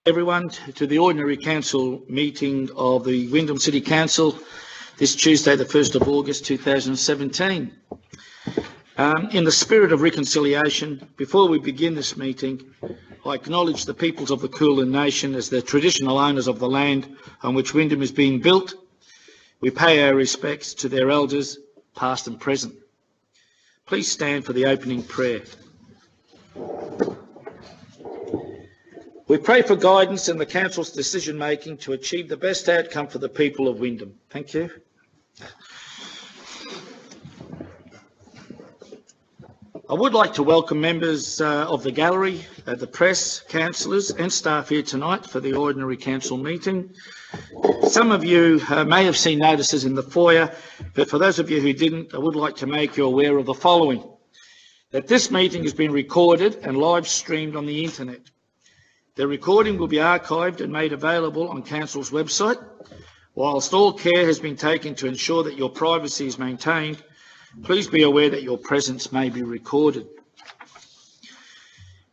everyone to the Ordinary Council meeting of the Wyndham City Council this Tuesday, the 1st of August 2017. In the spirit of reconciliation, before we begin this meeting, I acknowledge the peoples of the Kulin Nation as the traditional owners of the land on which Wyndham is being built. We pay our respects to their elders, past and present. Please stand for the opening prayer. We pray for guidance in the Council's decision-making to achieve the best outcome for the people of Wyndham. Thank you. I would like to welcome members of the gallery, the press, councillors and staff here tonight for the Ordinary Council meeting. Some of you may have seen notices in the foyer, but for those of you who didn't, I would like to make you aware of the following: that this meeting has been recorded and live streamed on the internet. The recording will be archived and made available on Council's website. Whilst all care has been taken to ensure that your privacy is maintained, please be aware that your presence may be recorded.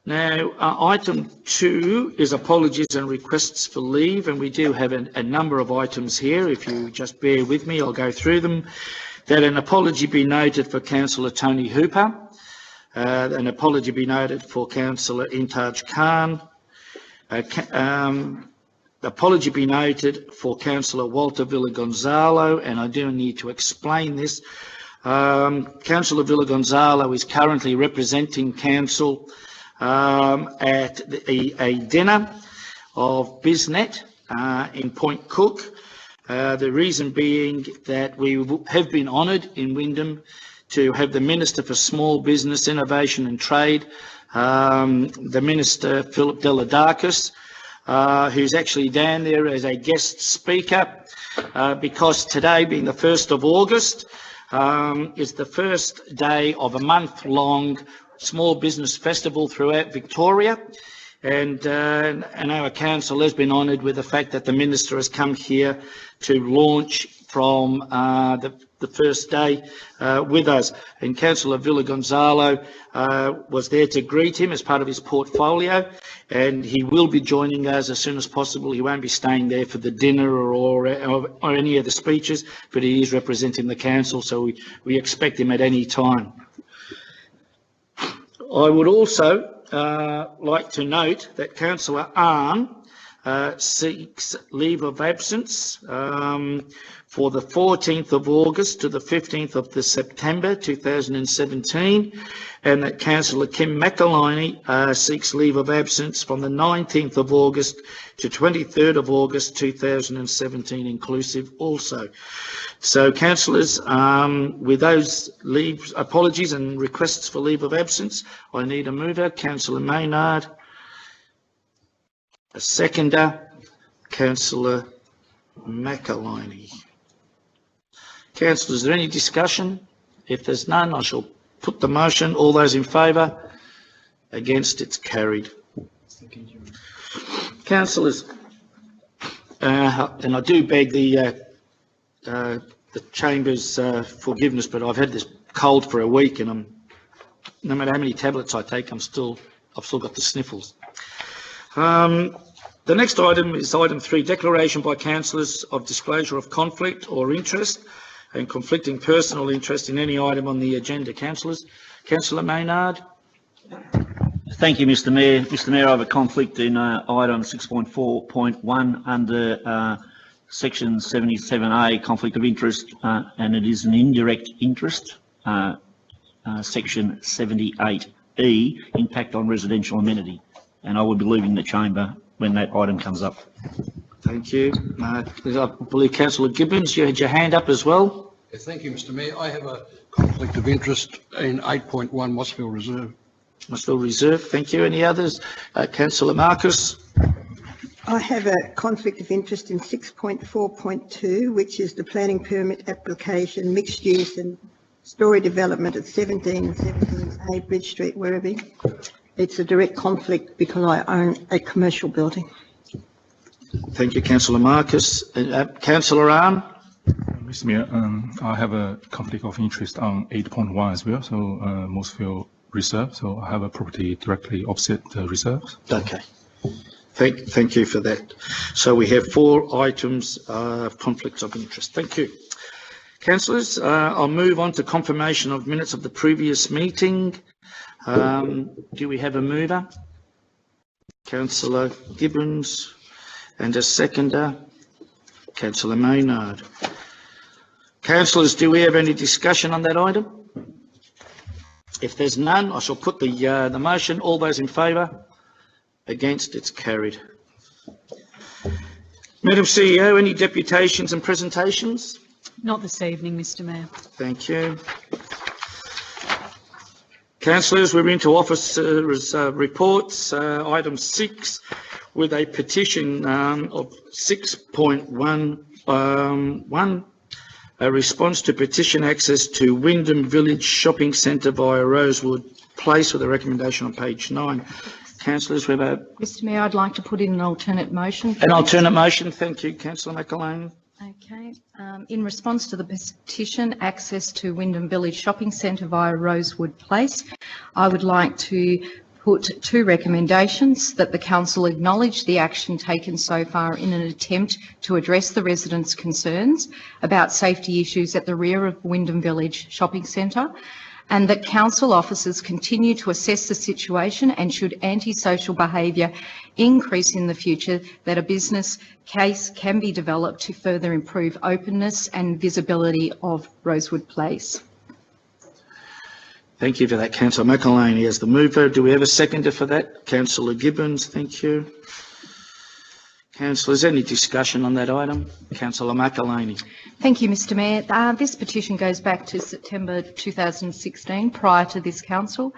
Now, item 2 is apologies and requests for leave, and we do have a number of items here. If you just bear with me, I'll go through them. That an apology be noted for Councillor Tony Hooper, an apology be noted for Councillor Intaj Khan, apology be noted for Councillor Walter Villagonzalo, and I do need to explain this. Councillor Villagonzalo is currently representing Council at a dinner of BizNet in Point Cook. The reason being that we have been honoured in Wyndham to have the Minister for Small Business, Innovation and Trade, the Minister Philip Deladakis, who's actually down there as a guest speaker, because today, being the 1st of August, is the first day of a month-long small business festival throughout Victoria, and our council has been honoured with the fact that the Minister has come here to launch from the first day with us. And Councillor Villagonzalo was there to greet him as part of his portfolio, and he will be joining us as soon as possible. He won't be staying there for the dinner or any of the speeches, but he is representing the council, so we expect him at any time. I would also like to note that Councillor Arn seeks leave of absence for the 14th of August to the 15th of September 2017, and that Councillor Kim McElhiney seeks leave of absence from the 19th of August to 23rd of August 2017 inclusive also. So, councillors, with those leave apologies and requests for leave of absence, I need a mover. Councillor Maynard. A seconder, Councillor McElhiney. Councillors, is there any discussion? If there's none, I shall put the motion. All those in favour? Against? It's carried. Councillors, and I do beg the Chamber's forgiveness, but I've had this cold for a week, and no matter how many tablets I take, I've still got the sniffles. The next item is item 3, declaration by councillors of disclosure of conflict or interest and conflicting personal interest in any item on the agenda. Councillors. Councillor Maynard. Thank you, Mr Mayor. Mr Mayor, I have a conflict in item 6.4.1 under section 77A, conflict of interest, and it is an indirect interest, section 78E, impact on residential amenity. And I will be leaving the chamber when that item comes up. Thank you. I believe Councillor Gibbons, you had your hand up as well. Yeah, thank you, Mr Mayor. I have a conflict of interest in 8.1 Mossville Reserve. Mossville Reserve, thank you. Any others? Councillor Marcus. I have a conflict of interest in 6.4.2, which is the planning permit application, mixed use and story development at 17A Bridge Street, Werribee. It's a direct conflict because I own a commercial building. Thank you, Councillor Marcus. Councillor Arn. Mr Mayor, I have a conflict of interest on 8.1 as well, so Mossville Reserve, so I have a property directly opposite the reserve. So. Okay. Thank you for that. So we have 4 items of conflicts of interest. Thank you. Councillors, I'll move on to confirmation of minutes of the previous meeting. Do we have a mover? Councillor Gibbons, and a seconder, Councillor Maynard. Councillors, do we have any discussion on that item? If there's none, I shall put the motion. All those in favour? Against? It's carried. Madam CEO, any deputations and presentations? Not this evening, Mr Mayor. Thank you. Councillors, we're into officers' reports. Item 6, with a petition of 6.11, a response to petition access to Wyndham Village Shopping Centre via Rosewood Place, with a recommendation on page 9. Councillors, we have a... Mr Mayor, I'd like to put in an alternate motion. An alternate motion. Thank you, Councillor McAloney. Okay. In response to the petition, access to Wyndham Village Shopping Centre via Rosewood Place, I would like to put 2 recommendations: that the Council acknowledge the action taken so far in an attempt to address the residents' concerns about safety issues at the rear of Wyndham Village Shopping Centre, and that Council officers continue to assess the situation, and should antisocial behaviour increase in the future, that a business case can be developed to further improve openness and visibility of Rosewood Place. Thank you for that, Councillor McAloney as the mover. Do we have a seconder for that? Councillor Gibbons, thank you. Councillors, any discussion on that item? Councillor McAloney. Thank you, Mr Mayor. This petition goes back to September 2016, prior to this council,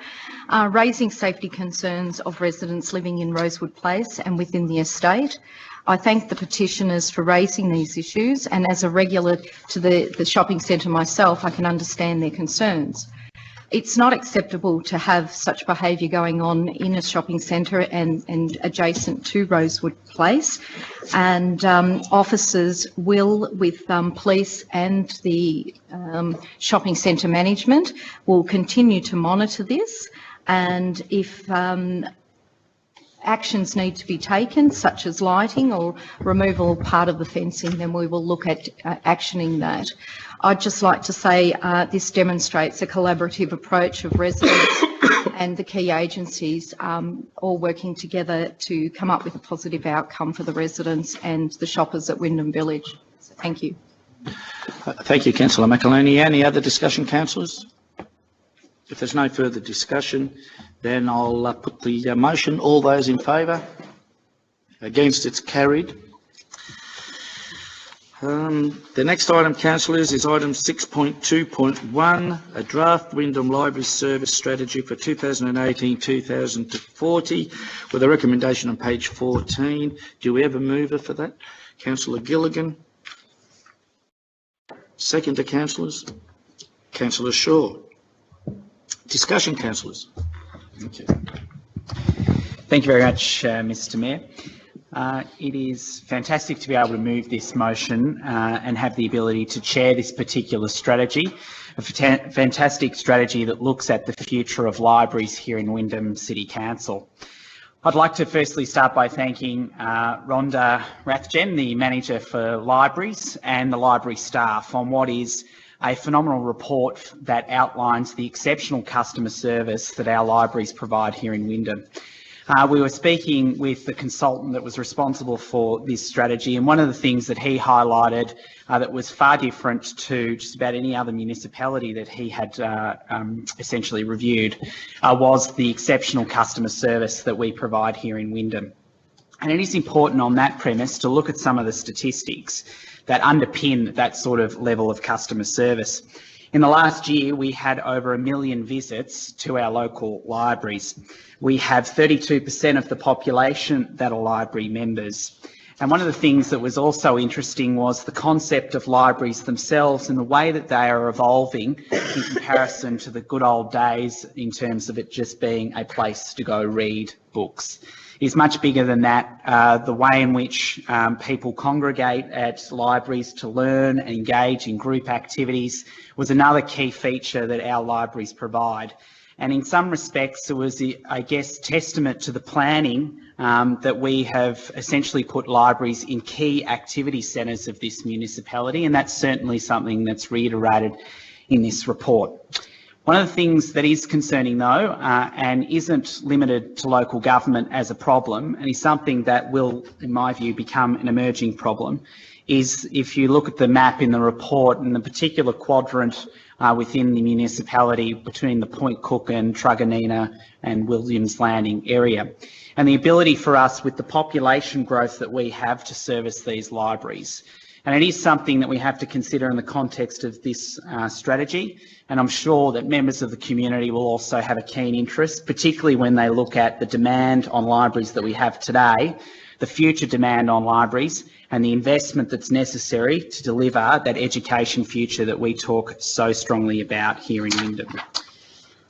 raising safety concerns of residents living in Rosewood Place and within the estate. I thank the petitioners for raising these issues, and as a regular to the shopping centre myself, I can understand their concerns. It's not acceptable to have such behaviour going on in a shopping centre and adjacent to Rosewood Place, and officers will, with police and the shopping centre management, will continue to monitor this, and if actions need to be taken, such as lighting or removal of part of the fencing, then we will look at actioning that. I'd just like to say this demonstrates a collaborative approach of residents and the key agencies all working together to come up with a positive outcome for the residents and the shoppers at Wyndham Village. So thank you. Thank you, Councillor McAloney. Any other discussion, councillors? If there's no further discussion, then I'll put the motion. All those in favour? Against? It's carried. The next item, councillors, is item 6.2.1, a draft Wyndham Library Service Strategy for 2018-2040, with a recommendation on page 14. Do we have a mover for that? Councillor Gilligan. Second to councillors. Councillor Shaw. Discussion, councillors. Thank you. Thank you very much, Mr Mayor. It is fantastic to be able to move this motion and have the ability to chair this particular strategy, a fantastic strategy that looks at the future of libraries here in Wyndham City Council. I'd like to firstly start by thanking Rhonda Rathjen, the Manager for Libraries, and the library staff on what is a phenomenal report that outlines the exceptional customer service that our libraries provide here in Wyndham. We were speaking with the consultant that was responsible for this strategy, and one of the things that he highlighted that was far different to just about any other municipality that he had essentially reviewed was the exceptional customer service that we provide here in Wyndham. And it is important on that premise to look at some of the statistics that underpin that sort of level of customer service. In the last year, we had over 1 million visits to our local libraries. We have 32% of the population that are library members. And one of the things that was also interesting was the concept of libraries themselves and the way that they are evolving in comparison to the good old days in terms of it just being a place to go read books. Is much bigger than that. The way in which people congregate at libraries to learn and engage in group activities was another key feature that our libraries provide. And in some respects, it was, I guess, testament to the planning that we have essentially put libraries in key activity centres of this municipality, and that's certainly something that's reiterated in this report. One of the things that is concerning though, and isn't limited to local government as a problem, and is something that will, in my view, become an emerging problem, is if you look at the map in the report and the particular quadrant within the municipality between the Point Cook and Truganina and Williams Landing area, and the ability for us with the population growth that we have to service these libraries. And it is something that we have to consider in the context of this strategy, and I'm sure that members of the community will also have a keen interest, particularly when they look at the demand on libraries that we have today, the future demand on libraries, and the investment that's necessary to deliver that education future that we talk so strongly about here in Wyndham.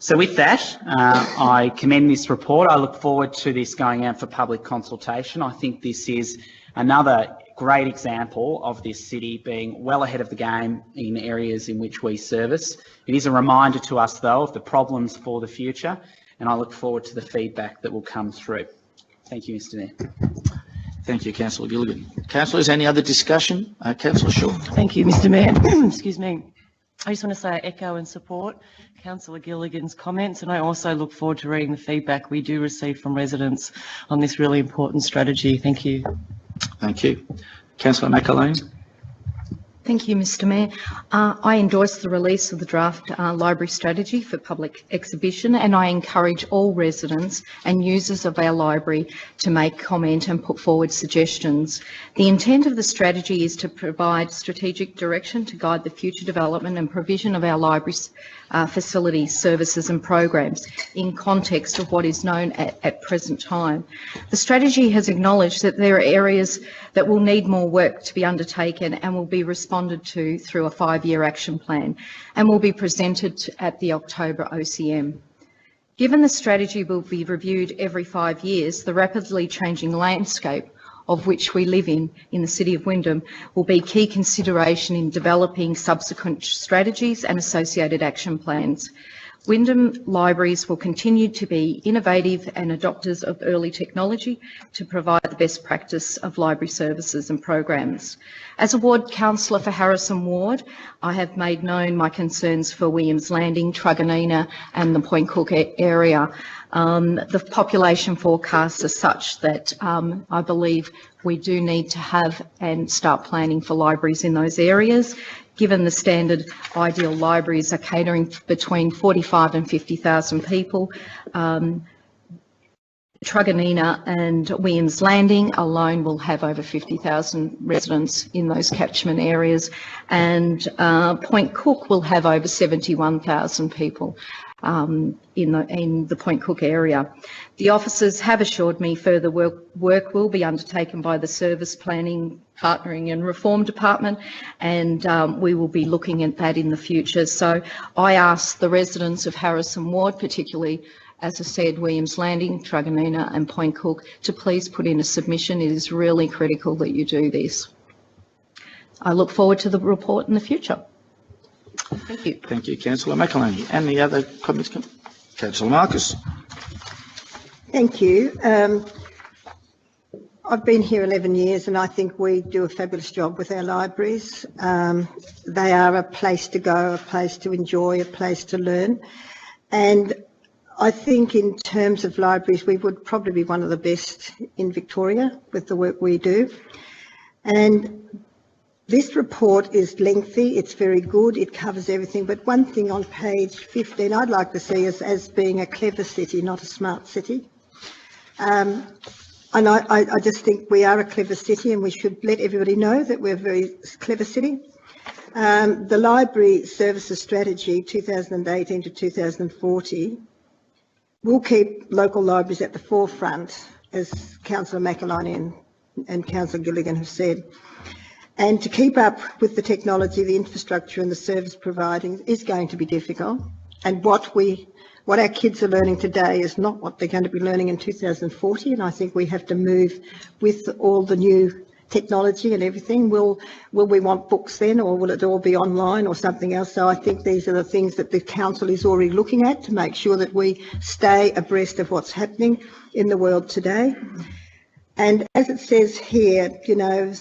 So with that, I commend this report. I look forward to this going out for public consultation. I think this is another great example of this city being well ahead of the game in areas in which we service. It is a reminder to us, though, of the problems for the future, and I look forward to the feedback that will come through. Thank you, Mr Mayor. Thank you, Councillor Gilligan. Councillors, any other discussion? Councillor Shaw. Thank you, Mr Mayor. Excuse me. I just want to say I echo and support Councillor Gilligan's comments, and I also look forward to reading the feedback we do receive from residents on this really important strategy. Thank you. Thank you. Councillor McAlane. Thank you, Mr Mayor. I endorse the release of the draft library strategy for public exhibition, and I encourage all residents and users of our library to make comment and put forward suggestions. The intent of the strategy is to provide strategic direction to guide the future development and provision of our library's facilities, services and programs in context of what is known at present time. The strategy has acknowledged that there are areas that will need more work to be undertaken and will be responded to through a 5-year action plan and will be presented at the October OCM. Given the strategy will be reviewed every 5 years, the rapidly changing landscape of which we live in the City of Wyndham will be key consideration in developing subsequent strategies and associated action plans. Wyndham libraries will continue to be innovative and adopters of early technology to provide the best practice of library services and programs. As a ward councillor for Harrison Ward, I have made known my concerns for Williams Landing, Truganina and the Point Cook area. The population forecasts are such that I believe we do need to have and start planning for libraries in those areas. Given the standard ideal libraries are catering between 45 and 50,000 people, Truganina and Williams Landing alone will have over 50,000 residents in those catchment areas, and Point Cook will have over 71,000 people in the Point Cook area. The officers have assured me further work will be undertaken by the Service Planning, Partnering and Reform Department, and we will be looking at that in the future. So I ask the residents of Harrison Ward, particularly, as I said, Williams Landing, Truganina and Point Cook, to please put in a submission. It is really critical that you do this. I look forward to the report in the future. Thank you. Thank you, Councillor McAlane. Any other comments? Councillor Marcus. Thank you. I've been here 11 years and I think we do a fabulous job with our libraries. They are a place to go, a place to enjoy, a place to learn. And I think in terms of libraries, we would probably be one of the best in Victoria with the work we do. And this report is lengthy, it's very good, it covers everything, but one thing on page 15 I'd like to see is as being a clever city, not a smart city. And I just think we are a clever city and we should let everybody know that we're a very clever city. The Library Services Strategy 2018 to 2040 will keep local libraries at the forefront, as Councillor McAlane and Councillor Gilligan have said. And to keep up with the technology, the infrastructure and the service providing is going to be difficult. And what our kids are learning today is not what they're going to be learning in 2040. And I think we have to move with all the new technology and everything, will we want books then, or will it all be online or something else? So I think these are the things that the council is already looking at to make sure that we stay abreast of what's happening in the world today. And as it says here, you know,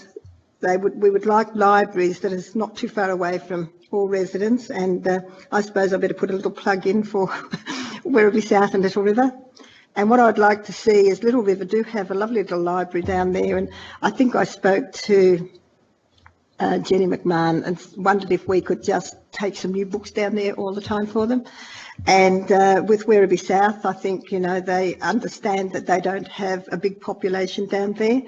we would like libraries that is not too far away from all residents, and I suppose I better put a little plug in for Werribee South and Little River. And what I'd like to see is Little River do have a lovely little library down there, and I think I spoke to Jenny McMahon and wondered if we could just take some new books down there all the time for them. And with Werribee South, I think, you know, they understand that they don't have a big population down there.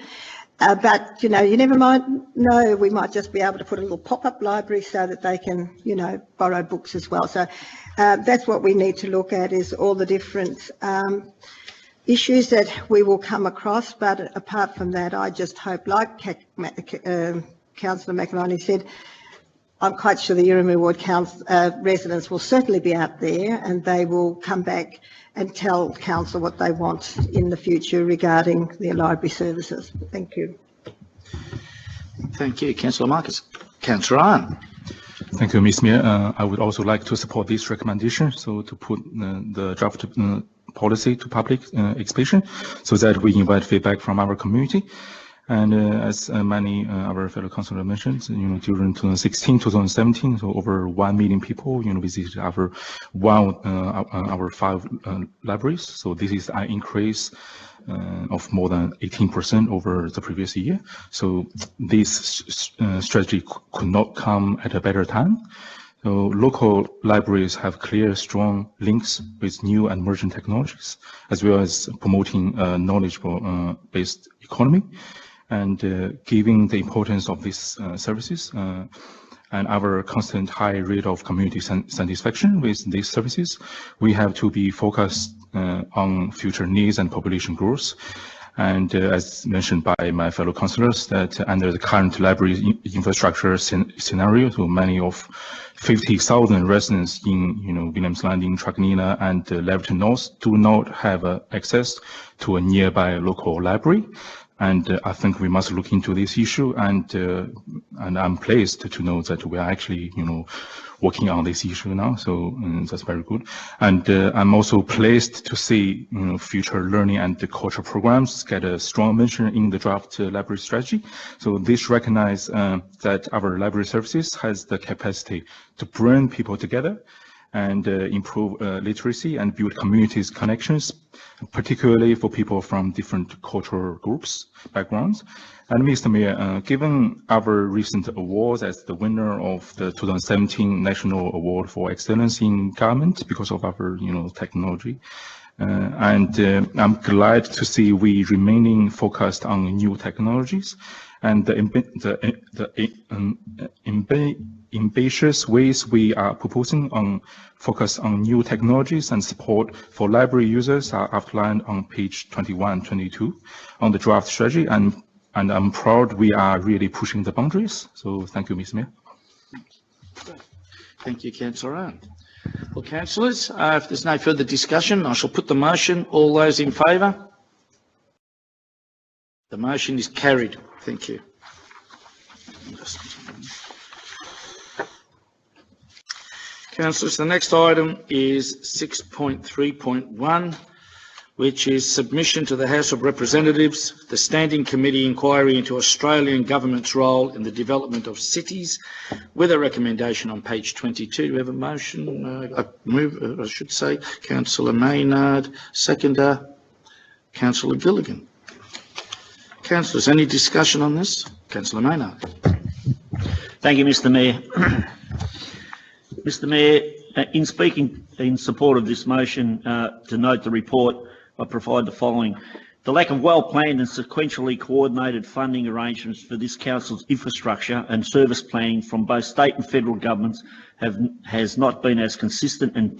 But, you know, you never might know, we might just be able to put a little pop-up library so that they can, you know, borrow books as well. So that's what we need to look at, is all the different issues that we will come across. But apart from that, I just hope, like Councillor McInerney said, I'm quite sure the Yirrumur Ward residents will certainly be out there, and they will come back and tell council what they want in the future regarding their library services. Thank you. Thank you, Councillor Marcus. Councillor Ryan. Thank you, Ms. Mayor. I would also like to support this recommendation, so to put the draft policy to public exhibition, so that we invite feedback from our community. And as many our fellow councillors mentioned, you know, during 2016, 2017, so over 1 million people, you know, visited our 5 libraries. So this is an increase of more than 18% over the previous year. So this strategy could not come at a better time. So local libraries have clear, strong links with new and emerging technologies, as well as promoting a knowledge-based economy. And given the importance of these services and our constant high rate of community satisfaction with these services, we have to be focused on future needs and population growth. And as mentioned by my fellow councillors, that under the current library infrastructure scenario, so many of 50,000 residents in, you know, Williams Landing, Truganina, and Leverton North do not have access to a nearby local library. And I think we must look into this issue, and I'm pleased to know that we are actually, you know, working on this issue now. So that's very good. And I'm also pleased to see, you know, future learning and the culture programs get a strong mention in the draft library strategy. So this recognize that our library services has the capacity to bring people together and improve literacy and build communities connections, particularly for people from different cultural groups, backgrounds. And Mr. Mayor, given our recent awards as the winner of the 2017 National Award for Excellence in Government because of our, you know, technology, and I'm glad to see we remaining focused on new technologies and the ambitious ways we are proposing on focus on new technologies and support for library users are outlined on page 21, 22 on the draft strategy, and I'm proud we are really pushing the boundaries. So thank you, Ms. Mayor. Thank you, Councillor Ryan. Well, councillors, if there's no further discussion, I shall put the motion. All those in favour? The motion is carried. Thank you. Councillors, the next item is 6.3.1, which is submission to the House of Representatives, the Standing Committee inquiry into Australian Government's role in the development of cities, with a recommendation on page 22. Do we have a motion? I should say, Councillor Maynard, seconder, Councillor Gilligan. Councillors, any discussion on this? Councillor Maynard. Thank you, Mr. Mayor. Mr. Mayor, in speaking in support of this motion, to note the report, I provide the following. The lack of well-planned and sequentially coordinated funding arrangements for this council's infrastructure and service planning from both state and federal governments has not been as consistent and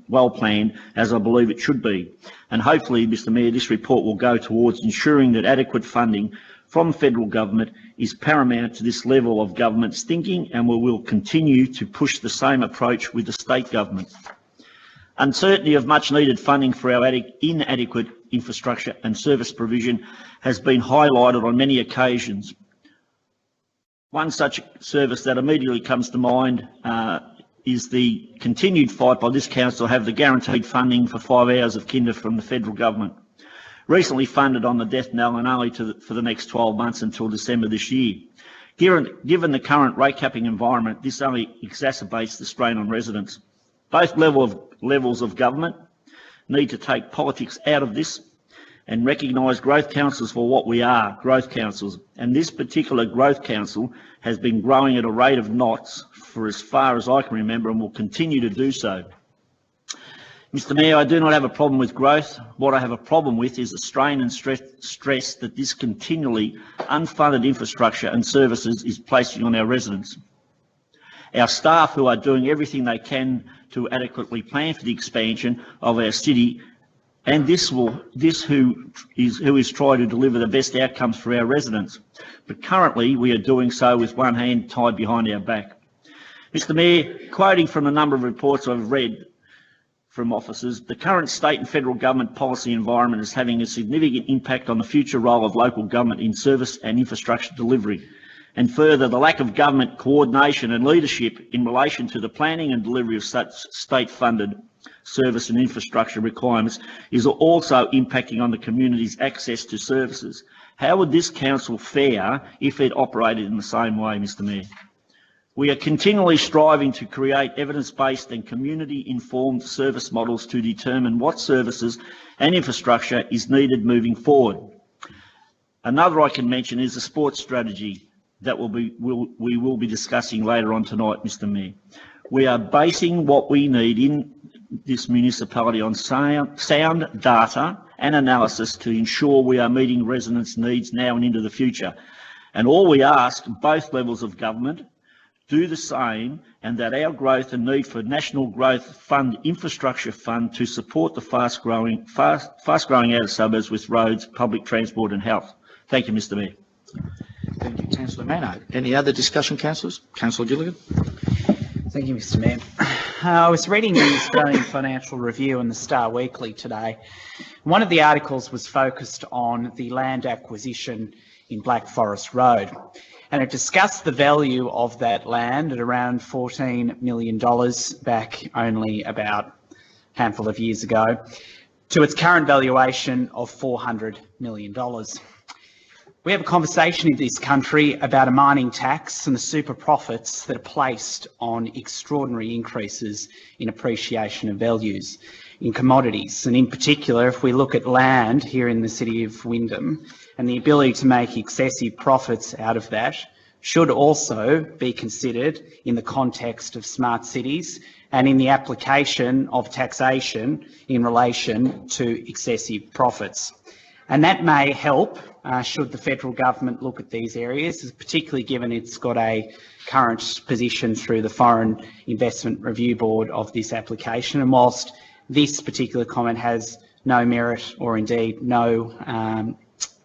well-planned as I believe it should be. And hopefully, Mr. Mayor, this report will go towards ensuring that adequate funding from federal government is paramount to this level of government's thinking, and we will continue to push the same approach with the state government. Uncertainty of much needed funding for our inadequate infrastructure and service provision has been highlighted on many occasions One such service that immediately comes to mind is the continued fight by this council to have the guaranteed funding for 5 hours of kinder from the federal government. Recently funded on the death knell and only for the next 12 months until December this year. Given the current rate capping environment, this only exacerbates the strain on residents. Both levels of government need to take politics out of this and recognise growth councils for what we are, growth councils. And this particular growth council has been growing at a rate of knots for as far as I can remember and will continue to do so. Mr Mayor, I do not have a problem with growth. What I have a problem with is the strain and stress that this continually unfunded infrastructure and services is placing on our residents. Our staff, who are doing everything they can to adequately plan for the expansion of our city, and who is trying to deliver the best outcomes for our residents. But currently we are doing so with one hand tied behind our back. Mr Mayor, quoting from a number of reports I've read from officers, the current state and federal government policy environment is having a significant impact on the future role of local government in service and infrastructure delivery. And further, the lack of government coordination and leadership in relation to the planning and delivery of such state-funded service and infrastructure requirements is also impacting on the community's access to services. How would this council fare if it operated in the same way, Mr Mayor? We are continually striving to create evidence-based and community-informed service models to determine what services and infrastructure is needed moving forward. Another I can mention is the sports strategy that we will be discussing later on tonight, Mr Mayor. We are basing what we need in this municipality on sound data and analysis to ensure we are meeting residents' needs now and into the future. And all we ask, both levels of government, do the same, and that our growth and need for National Growth Fund infrastructure fund to support the fast-growing outer suburbs with roads, public transport and health. Thank you, Mr Mayor. Thank you, Councillor Maynard. Any other discussion, councillors? Councillor Gilligan. Thank you, Mr Mayor. I was reading the Australian Financial Review and the Star Weekly today. One of the articles was focused on the land acquisition in Black Forest Road, and it discussed the value of that land at around $14 million back only about a handful of years ago to its current valuation of $400 million. We have a conversation in this country about a mining tax and the super profits that are placed on extraordinary increases in appreciation of values in commodities. And in particular, if we look at land here in the city of Wyndham, and the ability to make excessive profits out of that should also be considered in the context of smart cities and in the application of taxation in relation to excessive profits. And that may help should the federal government look at these areas, particularly given it's got a current position through the Foreign Investment Review Board of this application. And whilst this particular comment has no merit or indeed no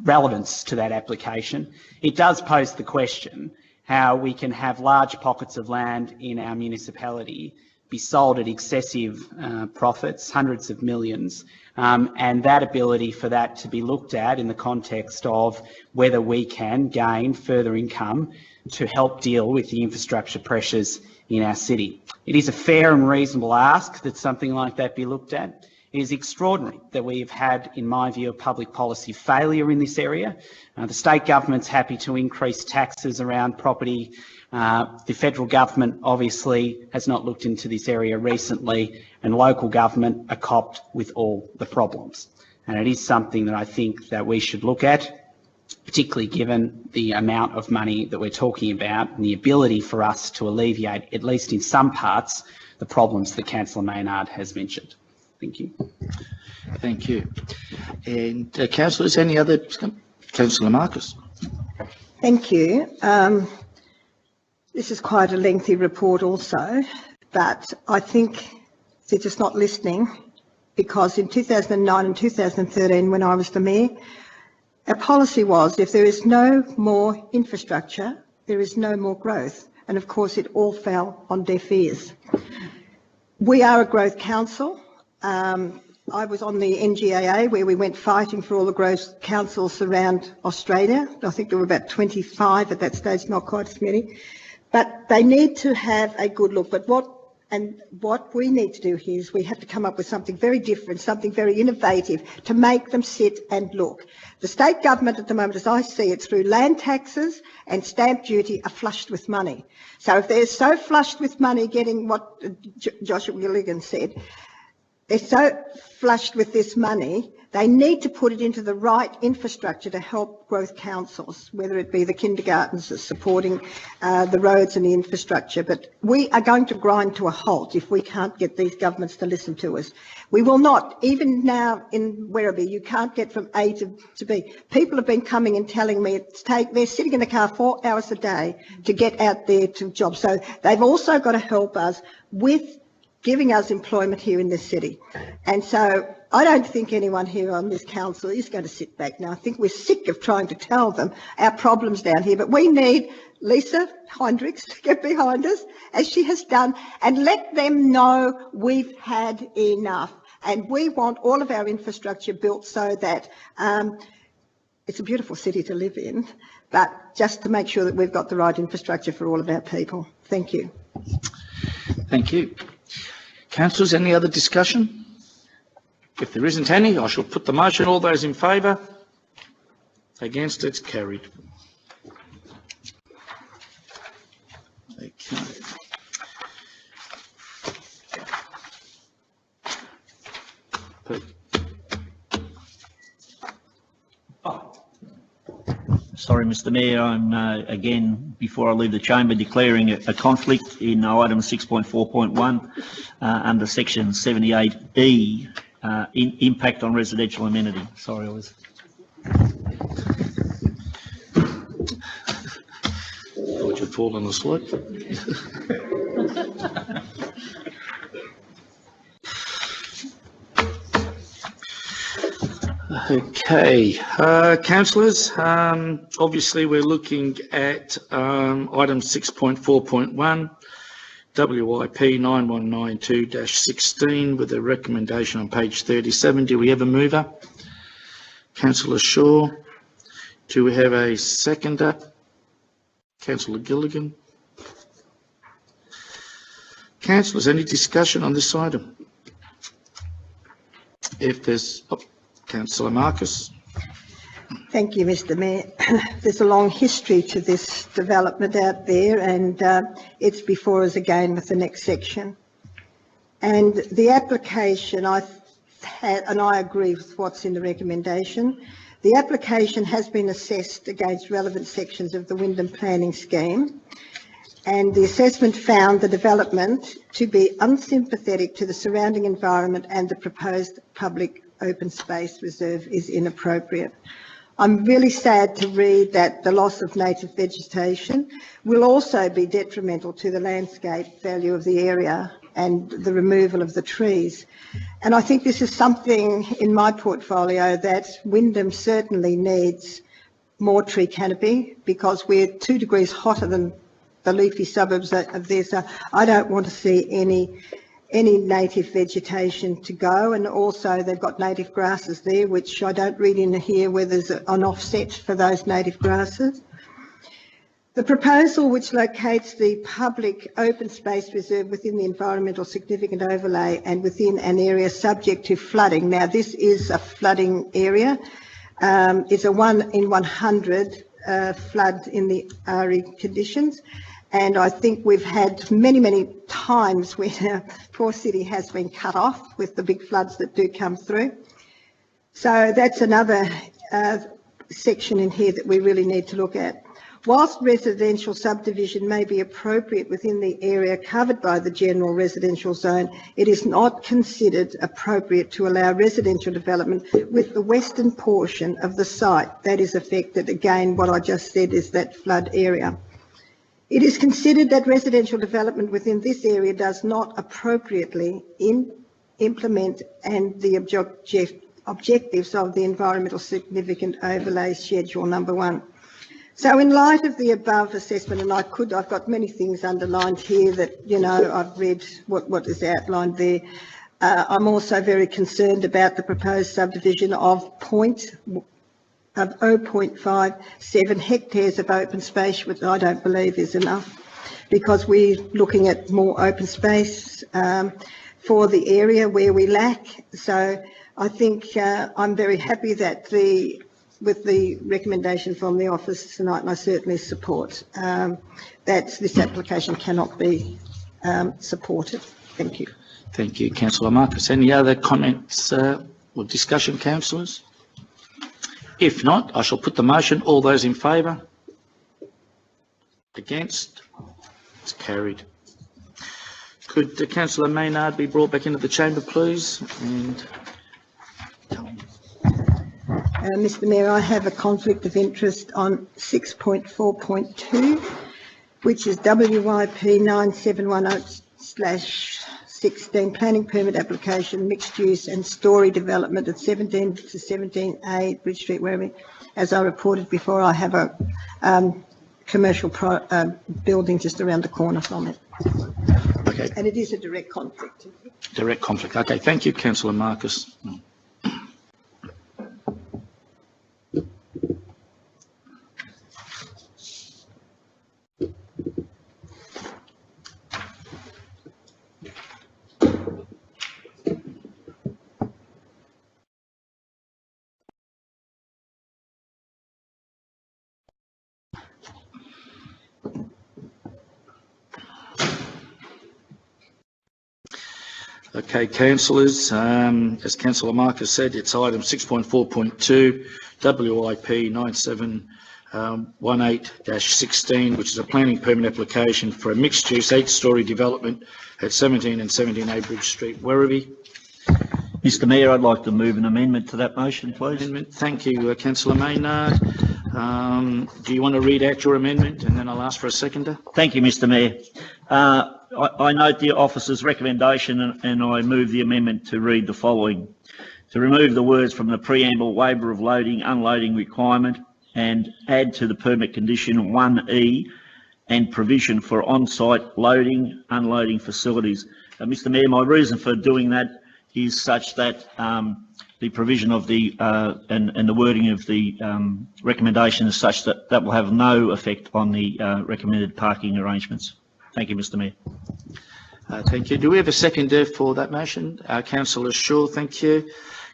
relevance to that application, it does pose the question how we can have large pockets of land in our municipality be sold at excessive profits, hundreds of millions, and that ability for that to be looked at in the context of whether we can gain further income to help deal with the infrastructure pressures in our city. It is a fair and reasonable ask that something like that be looked at. It is extraordinary that we have had, in my view, a public policy failure in this area. The state government's happy to increase taxes around property. The federal government obviously has not looked into this area recently, and local government are copped with all the problems. And it is something that I think that we should look at, particularly given the amount of money that we're talking about and the ability for us to alleviate, at least in some parts, the problems that Councillor Maynard has mentioned. Thank you. Thank you. And councillors, any other? Councillor Marcus. Thank you. This is quite a lengthy report also, but I think they're just not listening, because in 2009 and 2013, when I was the mayor, our policy was if there is no more infrastructure, there is no more growth. And of course, it all fell on deaf ears. We are a growth council. I was on the NGAA where we went fighting for all the growth councils around Australia. I think there were about 25 at that stage, not quite as many. But they need to have a good look. But what we need to do here is we have to come up with something very different, something very innovative to make them sit and look. The state government at the moment, as I see it, through land taxes and stamp duty, are flushed with money. So if they're so flushed with money, getting what Joshua Gilligan said, they're so flushed with this money, they need to put it into the right infrastructure to help growth councils, whether it be the kindergartens that's supporting the roads and the infrastructure. But we are going to grind to a halt if we can't get these governments to listen to us. We will not, even now in Werribee, you can't get from A to B. People have been coming and telling me they're sitting in the car 4 hours a day to get out there to jobs. So they've also got to help us with giving us employment here in this city. And so I don't think anyone here on this council is going to sit back now. I think we're sick of trying to tell them our problems down here, but we need Lisa Heinrichs to get behind us, as she has done, and let them know we've had enough. And we want all of our infrastructure built so that it's a beautiful city to live in, but just to make sure that we've got the right infrastructure for all of our people. Thank you. Thank you. Councillors, any other discussion? If there isn't any, I shall put the motion. All those in favour? Against? It's carried. Okay. Sorry, Mr Mayor, I'm again, before I leave the chamber, declaring a conflict in item 6.4.1 under section 78E, impact on residential amenity. Sorry, I was... Thought you'd fallen asleep. Okay, councillors, obviously we're looking at item 6.4.1, WIP 9192-16 with a recommendation on page 37. Do we have a mover? Councillor Shaw. Do we have a seconder? Councillor Gilligan. Councillors, any discussion on this item? If there's... Councillor Marcus. Thank you, Mr Mayor. There's a long history to this development out there, and it's before us again with the next section. And the application, I agree with what's in the recommendation. The application has been assessed against relevant sections of the Wyndham Planning Scheme, and the assessment found the development to be unsympathetic to the surrounding environment, and the proposed public open space reserve is inappropriate. I'm really sad to read that the loss of native vegetation will also be detrimental to the landscape value of the area and the removal of the trees. And I think this is something in my portfolio that Wyndham certainly needs more tree canopy, because we're 2 degrees hotter than the leafy suburbs of there. So I don't want to see any native vegetation to go, and also they've got native grasses there, which I don't read in here where there's an offset for those native grasses. The proposal, which locates the public open space reserve within the environmental significant overlay and within an area subject to flooding. Now, this is a flooding area. It's a 1 in 100 flood in the RE conditions. And I think we've had many times where our poor city has been cut off with the big floods that do come through. So that's another section in here that we really need to look at. Whilst residential subdivision may be appropriate within the area covered by the general residential zone, it is not considered appropriate to allow residential development with the western portion of the site that is affected. Again, what I just said is that flood area. It is considered that residential development within this area does not appropriately implement and the objectives of the environmental significant overlay schedule number 1. So in light of the above assessment, and I've got many things underlined here that, you know, I've read what is outlined there. I'm also very concerned about the proposed subdivision of 0.57 hectares of open space, which I don't believe is enough, because we're looking at more open space for the area where we lack. So I think I'm very happy that with the recommendation from the office tonight, and I certainly support that this application cannot be supported. Thank you. Thank you, Councillor Marcus. Any other comments or discussion, councillors? If not, I shall put the motion. All those in favour? Against? It's carried. Could Councillor Maynard be brought back into the chamber, please? And Mr. Mayor, I have a conflict of interest on 6.4.2, which is WIP 9710/16 planning permit application, mixed use and story development at 17 to 17A Bridge Street, wherever. As I reported before, I have a commercial building just around the corner from it. okay, And it is a direct conflict. direct conflict. Okay, thank you, Councillor Marcus. Okay, councillors, as Councillor Marcus said, it's item 6.4.2, WIP 9718-16, which is a planning permit application for a mixed-use 8-storey development at 17 and 17A Bridge Street, Werribee. Mr Mayor, I'd like to move an amendment to that motion, please. Amendment. Thank you, Councillor Maynard. Do you want to read out your amendment and then I'll ask for a seconder? Thank you, Mr Mayor. I note the officer's recommendation and I move the amendment to read the following. To remove the words from the preamble waiver of loading, unloading requirement and add to the permit condition 1E and provision for on-site loading, unloading facilities. Mr Mayor, my reason for doing that is such that the provision of the and the wording of the recommendation is such that that will have no effect on the recommended parking arrangements. Thank you, Mr Mayor. Thank you. Do we have a seconder for that motion? Councillor Shaw, thank you.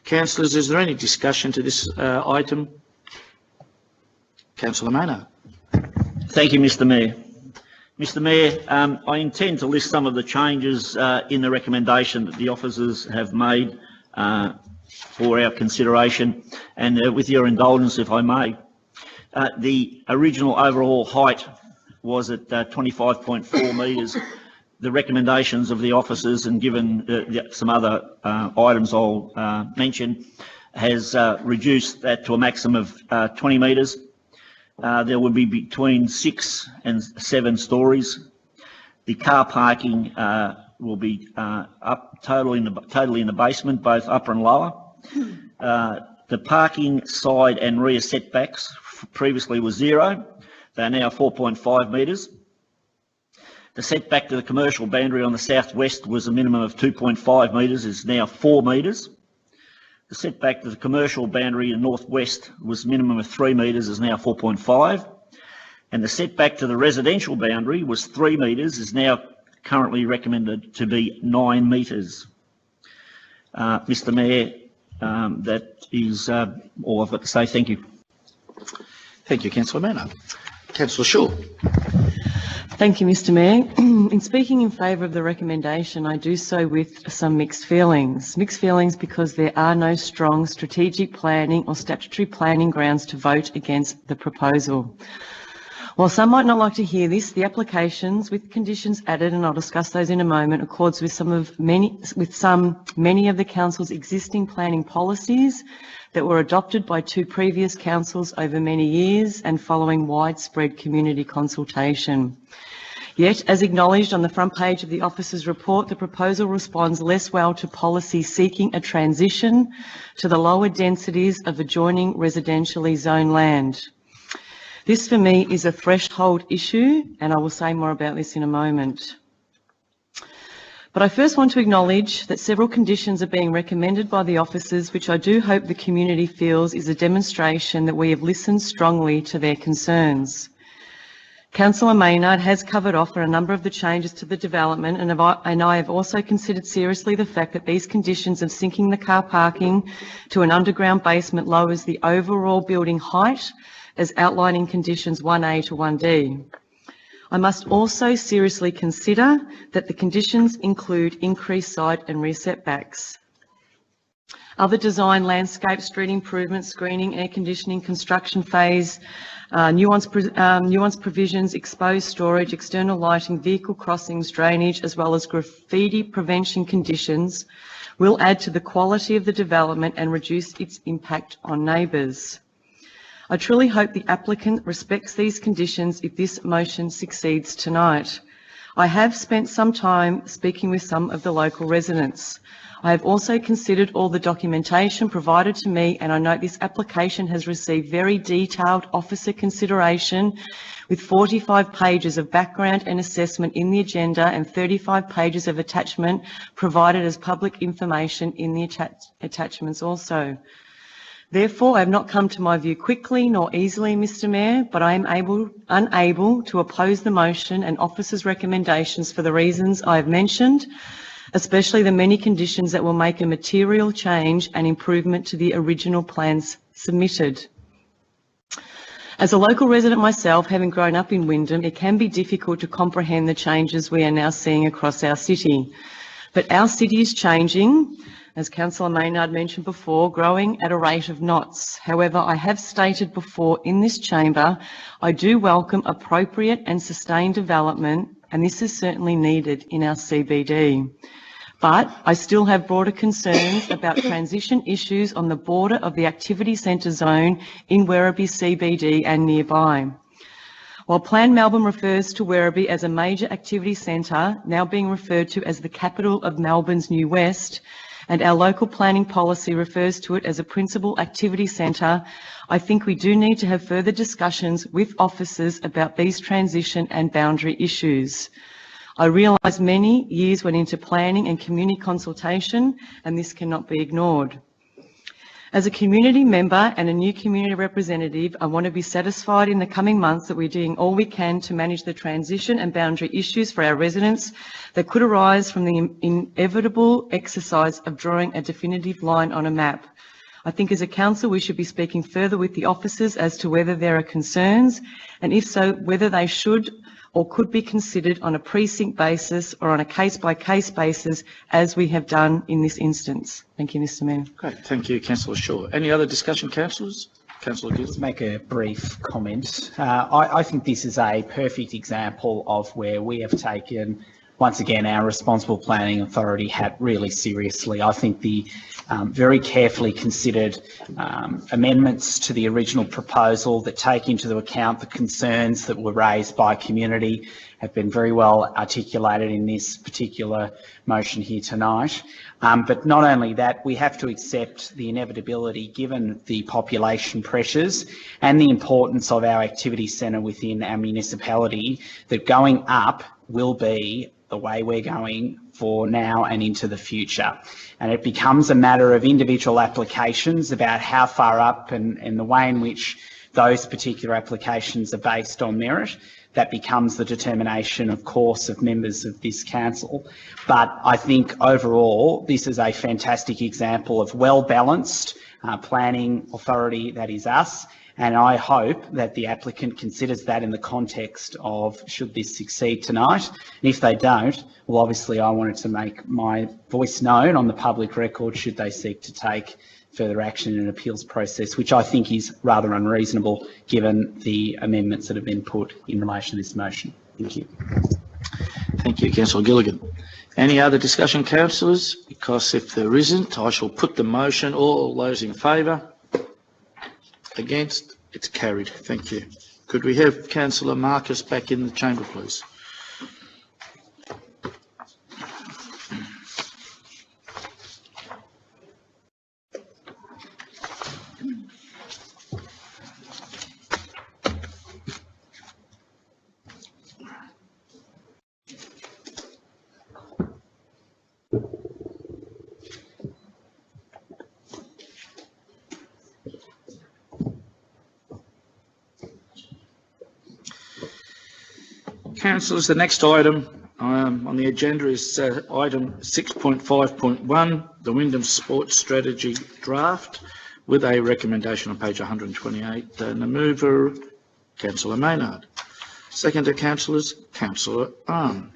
Councillors, is there any discussion to this item? Councillor Maynard. Thank you, Mr Mayor. Mr Mayor, I intend to list some of the changes in the recommendation that the officers have made for our consideration, and with your indulgence, if I may. The original overall height was at 25.4 metres. The recommendations of the officers, and given some other items I'll mention, has reduced that to a maximum of 20 metres. There will be between 6 and 7 stories. The car parking will be up totally in the basement, both upper and lower. The parking side and rear setbacks previously was 0. They are now 4.5 metres. The setback to the commercial boundary on the southwest was a minimum of 2.5 metres, is now 4 metres. The setback to the commercial boundary in the northwest was a minimum of 3 metres, is now 4.5. And the setback to the residential boundary was 3 metres, is now currently recommended to be 9 metres. Mr Mayor, that is all I've got to say. Thank you. Thank you, Councillor Maynard. Councillor Shaw. Thank you, Mr Mayor. In speaking in favour of the recommendation, I do so with some mixed feelings. Mixed feelings because there are no strong strategic planning or statutory planning grounds to vote against the proposal. While some might not like to hear this, the applications with conditions added, and I'll discuss those in a moment, accords with many of the council's existing planning policies that were adopted by 2 previous councils over many years and following widespread community consultation. Yet, as acknowledged on the front page of the officer's report, the proposal responds less well to policy seeking a transition to the lower densities of adjoining residentially zoned land. This for me is a threshold issue, and I will say more about this in a moment. But I first want to acknowledge that several conditions are being recommended by the officers, which I do hope the community feels is a demonstration that we have listened strongly to their concerns. Councillor Maynard has covered off on a number of the changes to the development, and I have also considered seriously the fact that these conditions of sinking the car parking to an underground basement lowers the overall building height, as outlined in conditions 1A to 1D. I must also seriously consider that the conditions include increased side and rear setbacks. Other design, landscape, street improvements, screening, air conditioning, construction phase, nuanced provisions, exposed storage, external lighting, vehicle crossings, drainage, as well as graffiti prevention conditions will add to the quality of the development and reduce its impact on neighbours. I truly hope the applicant respects these conditions if this motion succeeds tonight. I have spent some time speaking with some of the local residents. I have also considered all the documentation provided to me, and I note this application has received very detailed officer consideration with 45 pages of background and assessment in the agenda and 35 pages of attachment provided as public information in the attachments also. Therefore, I have not come to my view quickly nor easily, Mr Mayor, but I am unable to oppose the motion and officers' recommendations for the reasons I have mentioned, especially the many conditions that will make a material change and improvement to the original plans submitted. As a local resident myself, having grown up in Wyndham, it can be difficult to comprehend the changes we are now seeing across our city. But our city is changing, as Councillor Maynard mentioned before, growing at a rate of knots. However, I have stated before in this chamber, I do welcome appropriate and sustained development, and this is certainly needed in our CBD. But I still have broader concerns about transition issues on the border of the activity centre zone in Werribee CBD and nearby. While Plan Melbourne refers to Werribee as a major activity centre, now being referred to as the capital of Melbourne's New West, and our local planning policy refers to it as a principal activity centre, I think we do need to have further discussions with officers about these transition and boundary issues. I realise many years went into planning and community consultation, and this cannot be ignored. As a community member and a new community representative, I want to be satisfied in the coming months that we're doing all we can to manage the transition and boundary issues for our residents that could arise from the inevitable exercise of drawing a definitive line on a map. I think as a council we should be speaking further with the officers as to whether there are concerns, and if so, whether they should or could be considered on a precinct basis or on a case-by-case basis, as we have done in this instance. Thank you, Mr Mayor. Great, thank you, Councillor Shaw. Any other discussion, councillors? Councillor Gill. Let's make a brief comment. I think this is a perfect example of where we have taken, once again, our responsible planning authority hat really seriously. I think the very carefully considered amendments to the original proposal that take into account the concerns that were raised by community have been very well articulated in this particular motion here tonight. But not only that, we have to accept the inevitability, given the population pressures and the importance of our activity centre within our municipality, that going up will be the way we're going for now and into the future. And it becomes a matter of individual applications about how far up and the way in which those particular applications are based on merit. That becomes the determination, of course, of members of this council. But I think overall, this is a fantastic example of well-balanced planning authority that is us. And I hope that the applicant considers that in the context of, should this succeed tonight. And if they don't, well, obviously I wanted to make my voice known on the public record should they seek to take further action in an appeals process, which I think is rather unreasonable given the amendments that have been put in relation to this motion. Thank you. Thank you, Councillor Gilligan. Any other discussion, councillors? Because if there isn't, I shall put the motion. All those in favour? Against? It's carried. Thank you. Could we have Councillor Marcus back in the chamber, please? Councillors, the next item on the agenda is item 6.5.1, the Wyndham Sports Strategy Draft, with a recommendation on page 128. The mover, Councillor Maynard. Seconder, Councillors, Councillor Arm.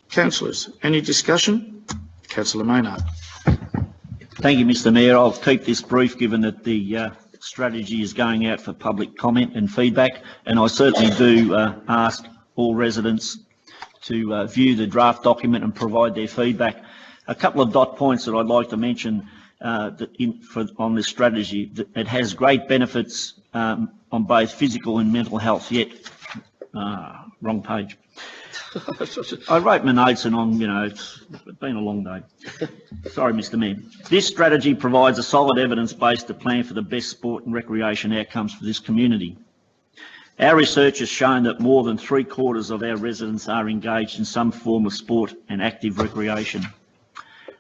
Councillors, any discussion? Councillor Maynard. Thank you, Mr Mayor. I'll keep this brief given that the strategy is going out for public comment and feedback, and I certainly do ask all residents to view the draft document and provide their feedback. A couple of dot points that I'd like to mention on this strategy. That it has great benefits on both physical and mental health, yet, wrong page. I wrote my notes and it's been a long day. Sorry, Mr Mayor. This strategy provides a solid evidence-based plan for the best sport and recreation outcomes for this community. Our research has shown that more than 3/4 of our residents are engaged in some form of sport and active recreation.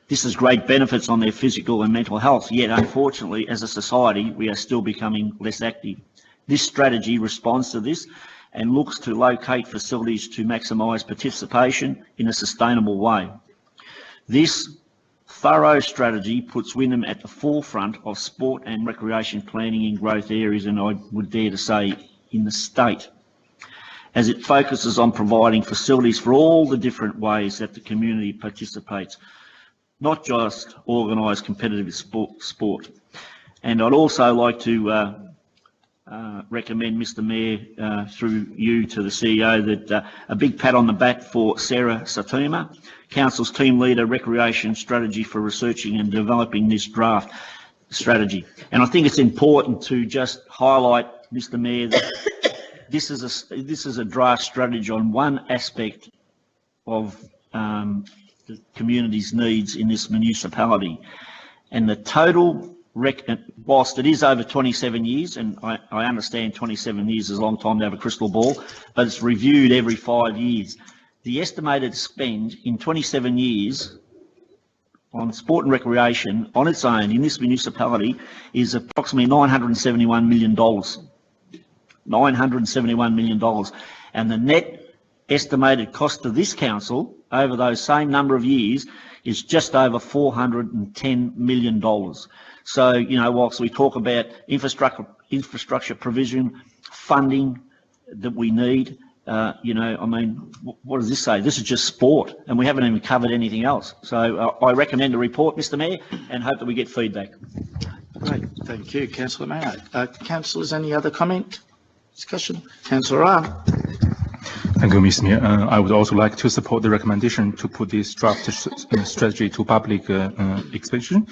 This has great benefits on their physical and mental health, yet unfortunately, as a society, we are still becoming less active. This strategy responds to this and looks to locate facilities to maximise participation in a sustainable way. This thorough strategy puts Wyndham at the forefront of sport and recreation planning in growth areas, and I would dare to say in the state, as it focuses on providing facilities for all the different ways that the community participates, not just organised competitive sport. And I'd also like to recommend, Mr Mayor, through you to the CEO, that a big pat on the back for Sarah Satuma, Council's team leader, recreation strategy, for researching and developing this draft strategy. And I think it's important to just highlight, Mr Mayor, that this is a draft strategy on one aspect of the community's needs in this municipality, and the total whilst it is over 27 years, and I understand 27 years is a long time to have a crystal ball, but it's reviewed every 5 years. The estimated spend in 27 years on sport and recreation on its own in this municipality is approximately $971 million. $971 million. And the net estimated cost to this council over those same number of years is just over $410 million. So, whilst we talk about infrastructure provision, funding that we need, what does this say? This is just sport, and we haven't even covered anything else. So I recommend a report, Mr Mayor, and hope that we get feedback. Great, thank you, Councillor Maynard. Councillors, any other comment, discussion? Councillor R. Thank you, Mr. Mayor. I would also like to support the recommendation to put this draft strategy to public exhibition,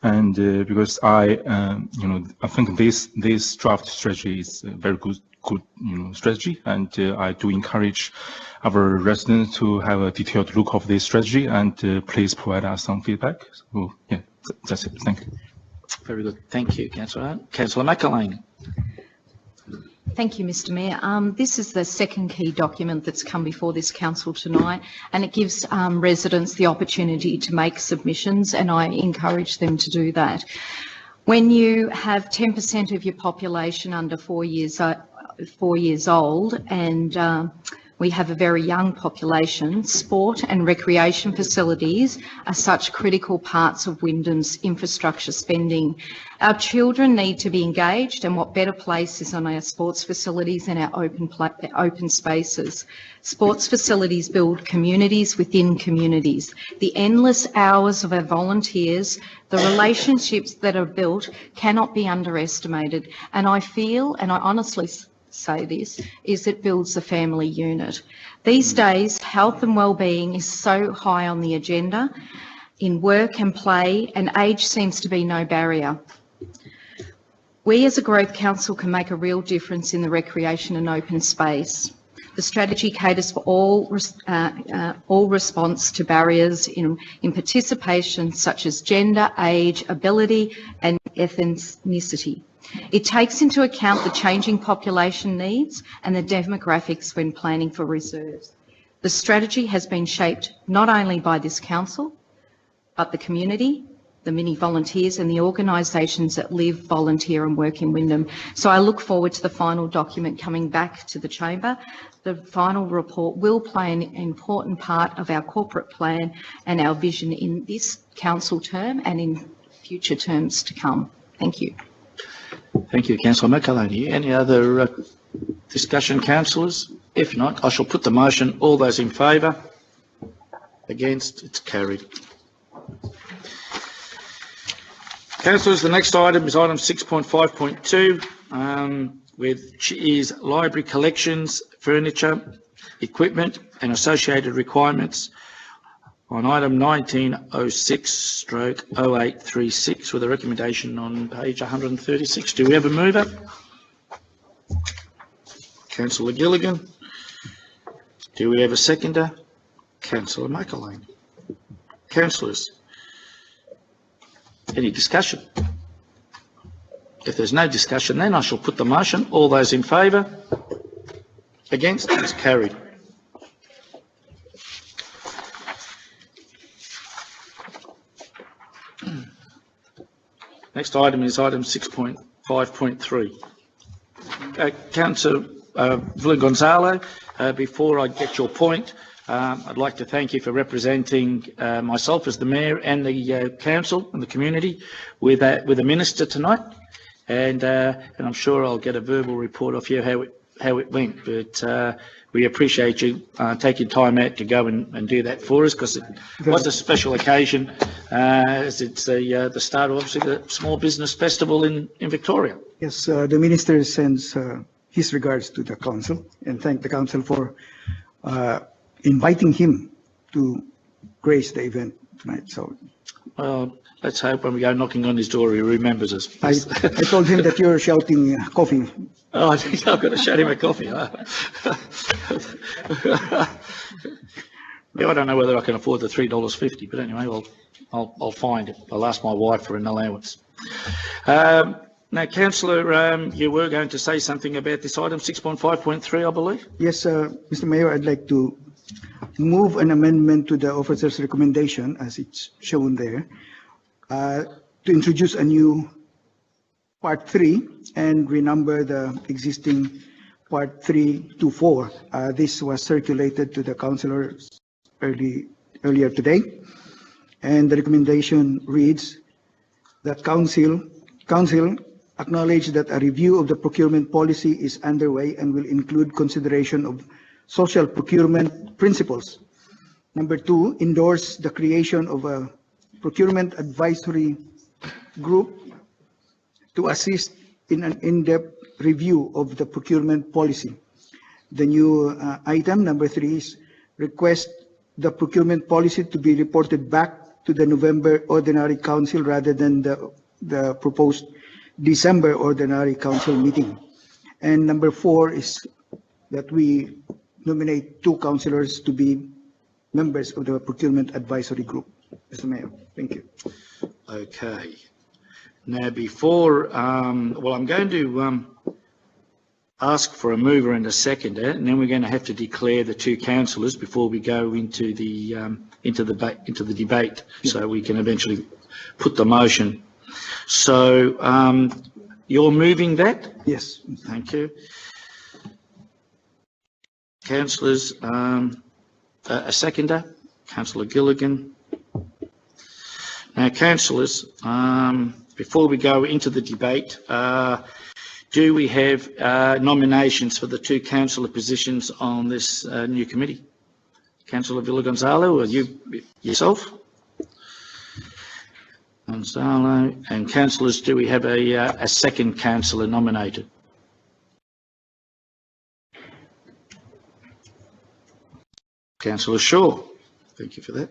and because I think this draft strategy is a very good strategy, and I do encourage our residents to have a detailed look of this strategy, and please provide us some feedback. So yeah, that's it. Thank you. Very good. Thank you, Councillor. Councillor McElhaney. Thank you, Mr Mayor. This is the second key document that's come before this council tonight, and it gives residents the opportunity to make submissions, and I encourage them to do that. When you have 10% of your population under 4 years old, and we have a very young population, sport and recreation facilities are such critical parts of Wyndham's infrastructure spending. Our children need to be engaged, and what better place is on our sports facilities and our open spaces. Sports facilities build communities within communities. The endless hours of our volunteers, the relationships that are built cannot be underestimated, and I feel, and I honestly say this, is it builds the family unit. These days, health and well-being is so high on the agenda in work and play, and age seems to be no barrier. We as a Growth Council can make a real difference in the recreation and open space. The strategy caters for all response to barriers in participation, such as gender, age, ability and ethnicity. It takes into account the changing population needs and the demographics when planning for reserves. The strategy has been shaped not only by this council, but the community, the mini volunteers and the organisations that live, volunteer and work in Wyndham. So I look forward to the final document coming back to the chamber. The final report will play an important part of our corporate plan and our vision in this council term and in future terms to come. Thank you. Thank you, Councillor McAloney. Any other discussion, councillors? If not, I shall put the motion. All those in favour? Against? It's carried. Councillors, the next item is item 6.5.2, which is library collections, furniture, equipment and associated requirements on item 1906/0836 with a recommendation on page 136. Do we have a mover? Councillor Gilligan. Do we have a seconder? Councillor McAloney. Councillors, any discussion? If there's no discussion, then I shall put the motion. All those in favour? Against? It's carried. Next item is item 6.5.3. Councillor Villa-Gonzalo, before I get your point, I'd like to thank you for representing myself as the Mayor and the Council and the community with the Minister tonight, and I'm sure I'll get a verbal report off you how it went, but we appreciate you taking time out to go and do that for us, because it was a special occasion, as it's the start of obviously the Small Business Festival in Victoria. Yes, the Minister sends his regards to the Council and thank the Council for inviting him to grace the event tonight. So, well, let's hope when we go knocking on his door, he remembers us. I told him that you're shouting coffee. Oh, I think I've got to shout him a coffee. Yeah, I don't know whether I can afford the $3.50, but anyway, I'll find it. I'll ask my wife for an allowance. Now, Councillor, you were going to say something about this item 6.5.3, I believe. Yes, Mr. Mayor, I'd like to move an amendment to the officer's recommendation, as it's shown there, to introduce a new Part 3 and renumber the existing Part 3 to 4. This was circulated to the councillors earlier today, and the recommendation reads that Council acknowledge that a review of the procurement policy is underway and will include consideration of social procurement principles. Number 2, endorse the creation of a procurement advisory group to assist in an in-depth review of the procurement policy. The new item, number 3, is request the procurement policy to be reported back to the November Ordinary Council rather than the proposed December Ordinary Council meeting. And number 4 is that we nominate 2 councillors to be members of the procurement advisory group. Mr. Mayor, thank you. Okay. Now, before, well, I'm going to ask for a mover and a seconder, and then we're going to have to declare the 2 councillors before we go into the debate, so we can eventually put the motion. So, you're moving that? Yes. Thank you. Councillors, a seconder, Councillor Gilligan. Now, councillors, before we go into the debate, do we have nominations for the 2 councillor positions on this new committee? Councillor Villa-Gonzalo, or yourself? Gonzalo, and councillors, do we have a second councillor nominated? Councillor Shaw, thank you for that.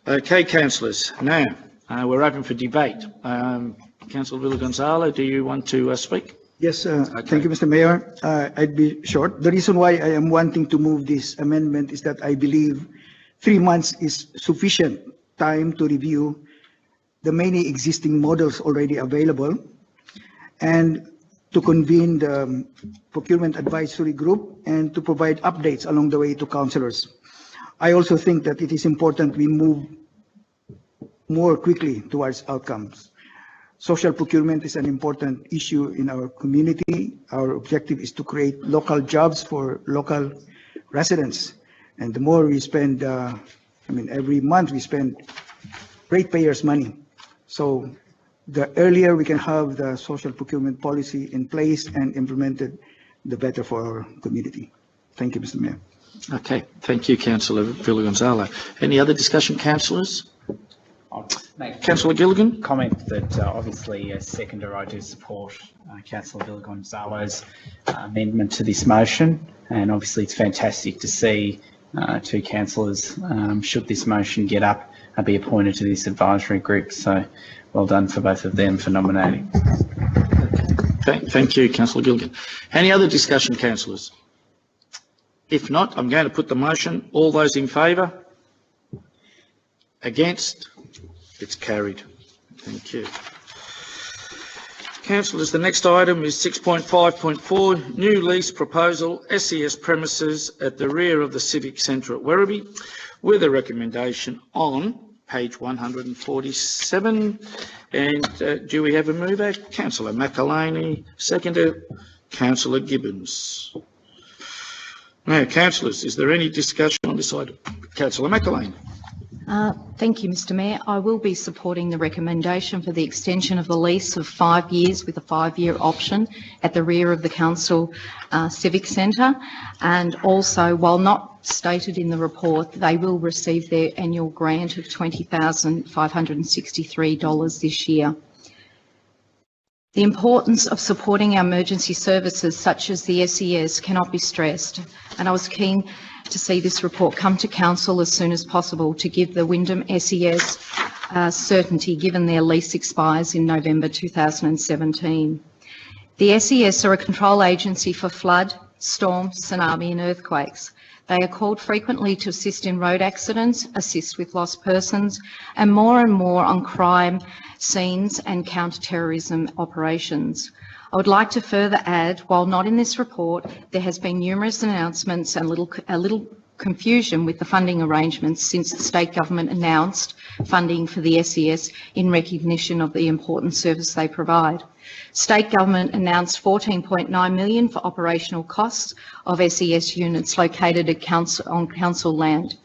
Okay, councillors, now we're open for debate. Councillor Villa-Gonzalo, do you want to speak? Yes, Thank you, Mr. Mayor. I'd be short. The reason why I am wanting to move this amendment is that I believe 3 months is sufficient time to review the many existing models already available and to convene the procurement advisory group and to provide updates along the way to councillors. I also think that it is important we move more quickly towards outcomes. Social procurement is an important issue in our community. Our objective is to create local jobs for local residents. And the more we spend, every month we spend ratepayers' money. So the earlier we can have the social procurement policy in place and implemented, the better for our community. Thank you, Mr. Mayor. Okay, thank you, Councillor Villagonzalo. Any other discussion, councillors? I'll make Councillor Gilligan? comment that obviously as seconder I do support Councillor Villagonzalo's amendment to this motion, and obviously it's fantastic to see two councillors, should this motion get up, be appointed to this advisory group. So well done for both of them for nominating. Thank you, Councillor Gilligan. Any other discussion, councillors? If not, I'm going to put the motion. All those in favour? Against? It's carried. Thank you. Councillors, the next item is 6.5.4, new lease proposal, SES premises at the rear of the Civic Centre at Werribee, with a recommendation on page 147. And do we have a mover? Councillor McElhaney, seconder, Councillor Gibbons. Now, councillors, is there any discussion on this item? Councillor McElhaney. Thank you, Mr. Mayor. I will be supporting the recommendation for the extension of the lease of 5 years with a 5-year option at the rear of the council civic centre. And also, while not stated in the report, they will receive their annual grant of $20,563 this year. The importance of supporting our emergency services such as the SES cannot be stressed, and I was keen to see this report come to council as soon as possible to give the Wyndham SES certainty, given their lease expires in November 2017. The SES are a control agency for flood, storm, tsunami and earthquakes. They are called frequently to assist in road accidents, assist with lost persons, and more on crime scenes and counter-terrorism operations. I would like to further add, while not in this report, there has been numerous announcements and a little confusion with the funding arrangements since the state government announced funding for the SES in recognition of the important service they provide. State government announced $14.9 million for operational costs of SES units located at on council land.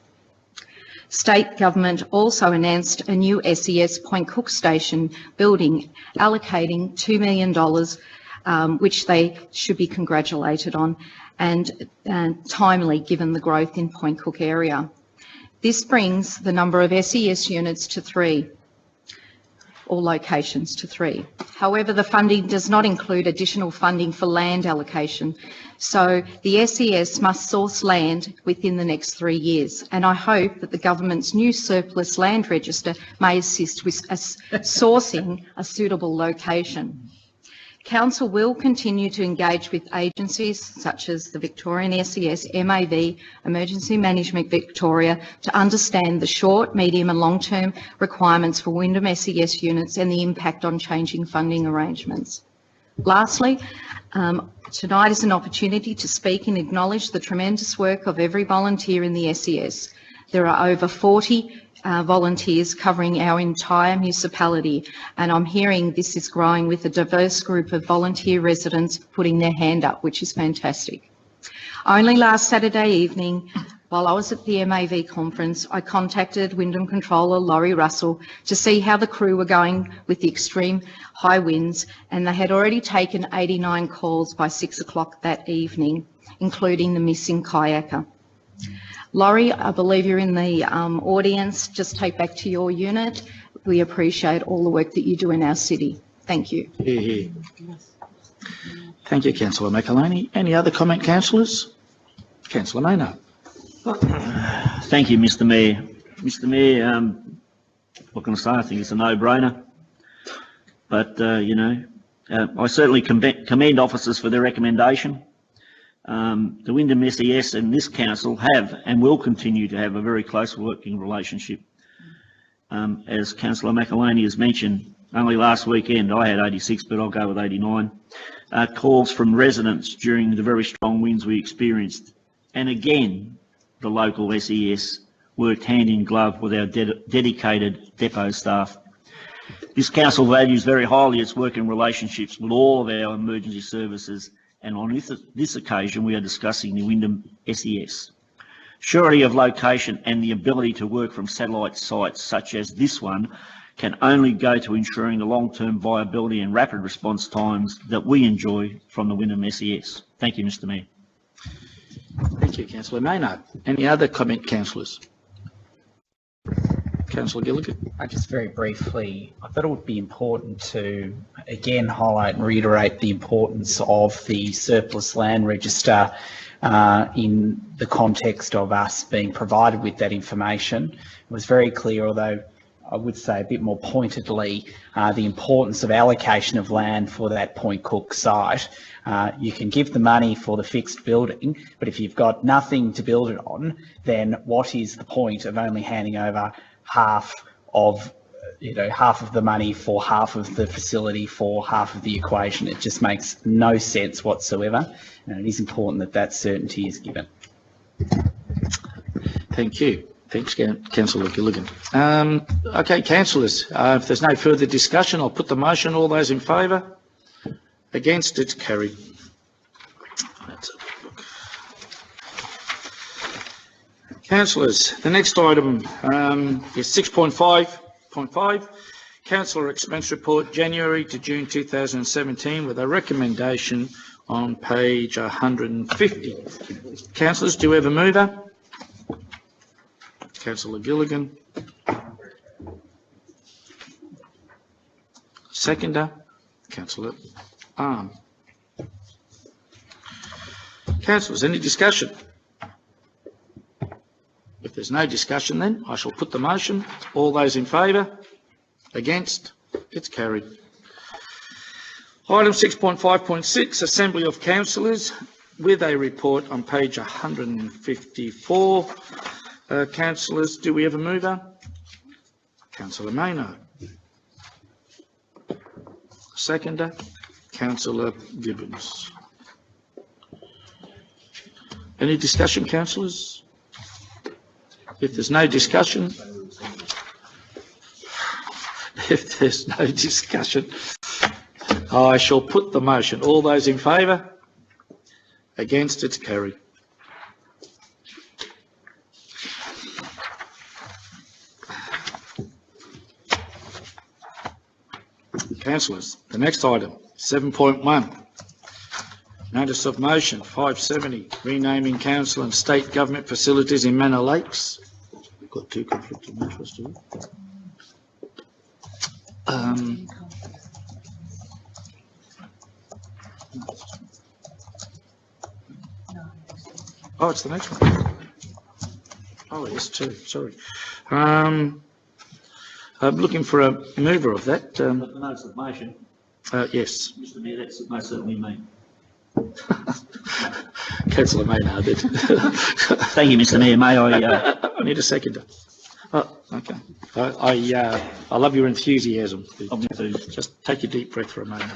State government also announced a new SES Point Cook Station building, allocating $2 million, which they should be congratulated on, and timely given the growth in Point Cook area. This brings the number of SES units to 3, or locations to 3. However, the funding does not include additional funding for land allocation, so the SES must source land within the next 3 years, and I hope that the government's new surplus land register may assist with sourcing a suitable location. Council will continue to engage with agencies such as the Victorian SES, MAV, Emergency Management Victoria, to understand the short, medium and long-term requirements for Wyndham SES units and the impact on changing funding arrangements. Lastly, tonight is an opportunity to speak and acknowledge the tremendous work of every volunteer in the SES. There are over 40 volunteers covering our entire municipality, and I'm hearing this is growing with a diverse group of volunteer residents putting their hand up, which is fantastic. Only last Saturday evening, while I was at the MAV conference, I contacted Wyndham Controller Laurie Russell to see how the crew were going with the extreme high winds, and they had already taken 89 calls by 6 o'clock that evening, including the missing kayaker. Laurie, I believe you're in the audience. Just take back to your unit. We appreciate all the work that you do in our city. Thank you. Hear, hear. Thank you, Councillor McElhaney. Any other comment, councillors? Councillor Maynard. Thank you, Mr. Mayor. Mr. Mayor, what can I say? I think it's a no-brainer. But, I certainly commend officers for their recommendation. The Wyndham SES and this council have and will continue to have a very close working relationship. As Councillor McElhaney has mentioned, only last weekend I had 86, but I'll go with 89, calls from residents during the very strong winds we experienced. And again, the local SES worked hand in glove with our dedicated depot staff. This council values very highly its working relationships with all of our emergency services, and on this occasion we are discussing the Wyndham SES. Surety of location and the ability to work from satellite sites such as this one can only go to ensuring the long-term viability and rapid response times that we enjoy from the Wyndham SES. Thank you, Mr Mayor. Thank you, Councillor Maynard. Any other comment, councillors? Councillor Gilligan. Just very briefly, I thought it would be important to again highlight and reiterate the importance of the surplus land register in the context of us being provided with that information. It was very clear, although I would say a bit more pointedly, the importance of allocation of land for that Point Cook site. You can give the money for the fixed building, but if you've got nothing to build it on, then what is the point of only handing over half of the money for half of the facility for half of the equation? It just makes no sense whatsoever, and it is important that that certainty is given. Thank you. Thanks, Councillor Gilligan. Okay, councillors, if there's no further discussion, I'll put the motion. All those in favour? Against? It's carried. Let's have a look. Councillors, the next item is 6.5.5, Councillor Expense Report, January to June 2017, with a recommendation on page 150. Councillors, do we have a mover? Councillor Gilligan. Seconder, Councillor Arm. Councillors, any discussion? If there's no discussion, then I shall put the motion. All those in favour? Against? It's carried. Item 6.5.6, Assembly of Councillors, with a report on page 154. Councillors, do we have a mover? Councillor Maynard. Seconder, Councillor Gibbons. Any discussion, councillors? If there's no discussion, I shall put the motion. All those in favour? Against? It's carried. Councillors, the next item, 7.1, Notice of Motion 570, renaming council and state government facilities in Manor Lakes. We've got two conflicts of interest here. Oh, it's the next one. Oh, yes, two, sorry. I'm looking for a mover of that. The notice of motion. Yes. Mr Mayor, that's most certainly me. Councillor Maynard did. Thank you, Mr Mayor. May I... I need a seconder. Oh, okay. I love your enthusiasm. Just take a deep breath for a moment.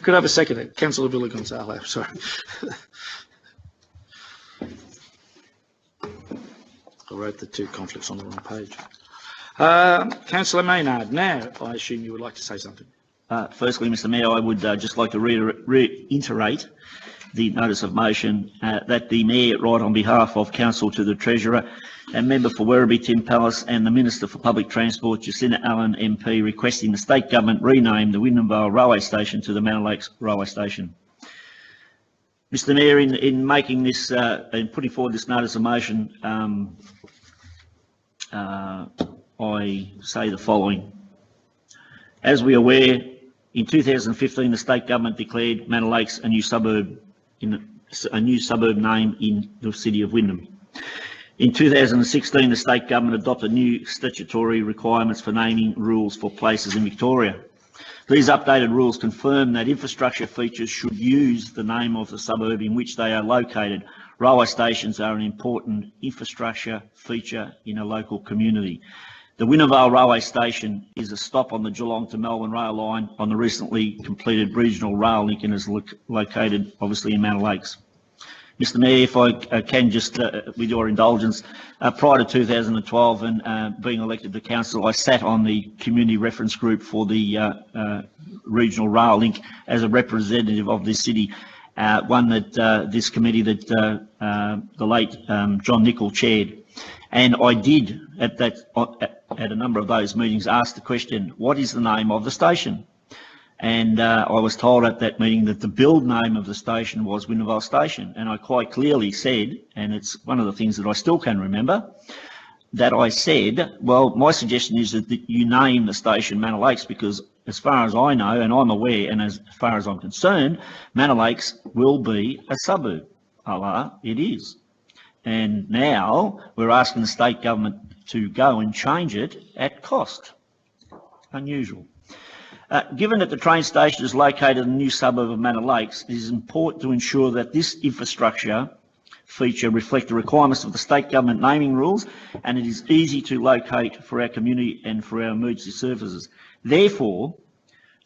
Could I have a seconder? Councillor Villa Gonzalo, sorry. I wrote the two conflicts on the wrong page. Councillor Maynard, now I assume you would like to say something. Firstly, Mr Mayor, I would just like to reiterate the notice of motion that the Mayor write on behalf of Council to the Treasurer and Member for Werribee Tim Pallas and the Minister for Public Transport Jacinta Allen MP requesting the State Government rename the Wyndham Vale Railway Station to the Manor Lakes Railway Station. Mr Mayor, in making this, in putting forward this notice of motion, I say the following. As we are aware, in 2015, the state government declared Manor Lakes a new suburb name in the city of Wyndham. In 2016, the state government adopted new statutory requirements for naming rules for places in Victoria. These updated rules confirm that infrastructure features should use the name of the suburb in which they are located. Railway stations are an important infrastructure feature in a local community. The Wyndham Vale Railway Station is a stop on the Geelong to Melbourne rail line on the recently completed regional rail link and is located obviously in Manor Lakes. Mr Mayor, if I can just, with your indulgence, prior to 2012 and being elected to council, I sat on the community reference group for the regional rail link as a representative of this city, one that this committee that the late John Nicol chaired. And I did, at a number of those meetings, ask the question, what is the name of the station? And I was told at that meeting that the build name of the station was Wintervale Station. And I quite clearly said, and it's one of the things that I still can remember, that I said, well, my suggestion is that you name the station Manor Lakes, because as far as I know, and I'm aware, and as far as I'm concerned, Manor Lakes will be a suburb. It is. And now we're asking the state government to go and change it at cost. Unusual. Given that the train station is located in the new suburb of Manor Lakes, it is important to ensure that this infrastructure feature reflect the requirements of the state government naming rules, and it is easy to locate for our community and for our emergency services. Therefore,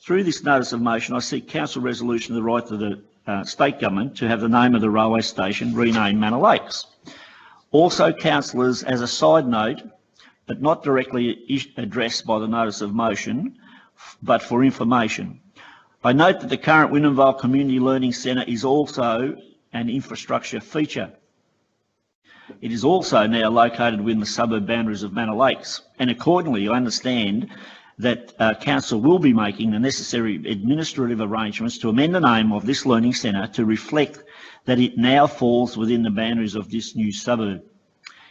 through this notice of motion, I seek council resolution of the right of the state government to have the name of the railway station renamed Manor Lakes. Also, councillors, as a side note, but not directly addressed by the notice of motion, but for information, I note that the current Wintervale Community Learning Centre is also an infrastructure feature. It is also now located within the suburb boundaries of Manor Lakes, and accordingly I understand that council will be making the necessary administrative arrangements to amend the name of this learning centre to reflect that it now falls within the boundaries of this new suburb.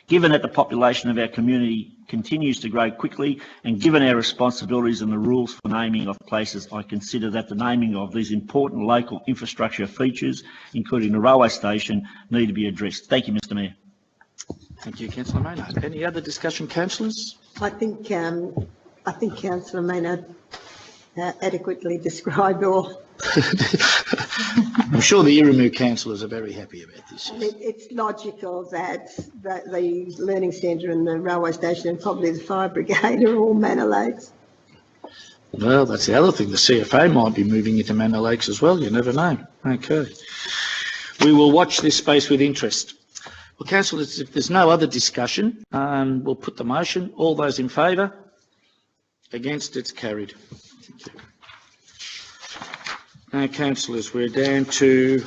Given that the population of our community continues to grow quickly, and given our responsibilities and the rules for naming of places, I consider that the naming of these important local infrastructure features, including the railway station, need to be addressed. Thank you, Mr Mayor. Thank you, Councillor Maynard. Any other discussion, councillors? I think Councillor Maynard adequately described all. I'm sure the Iramu councillors are very happy about this. It's logical that the learning centre and the railway station and probably the fire brigade are all Manor Lakes. Well, that's the other thing. The CFA might be moving into Manor Lakes as well. You never know. Okay. We will watch this space with interest. Well, councillors, if there's no other discussion, we'll put the motion. All those in favour? Against? It's carried. Thank you. Now, councillors, we're down to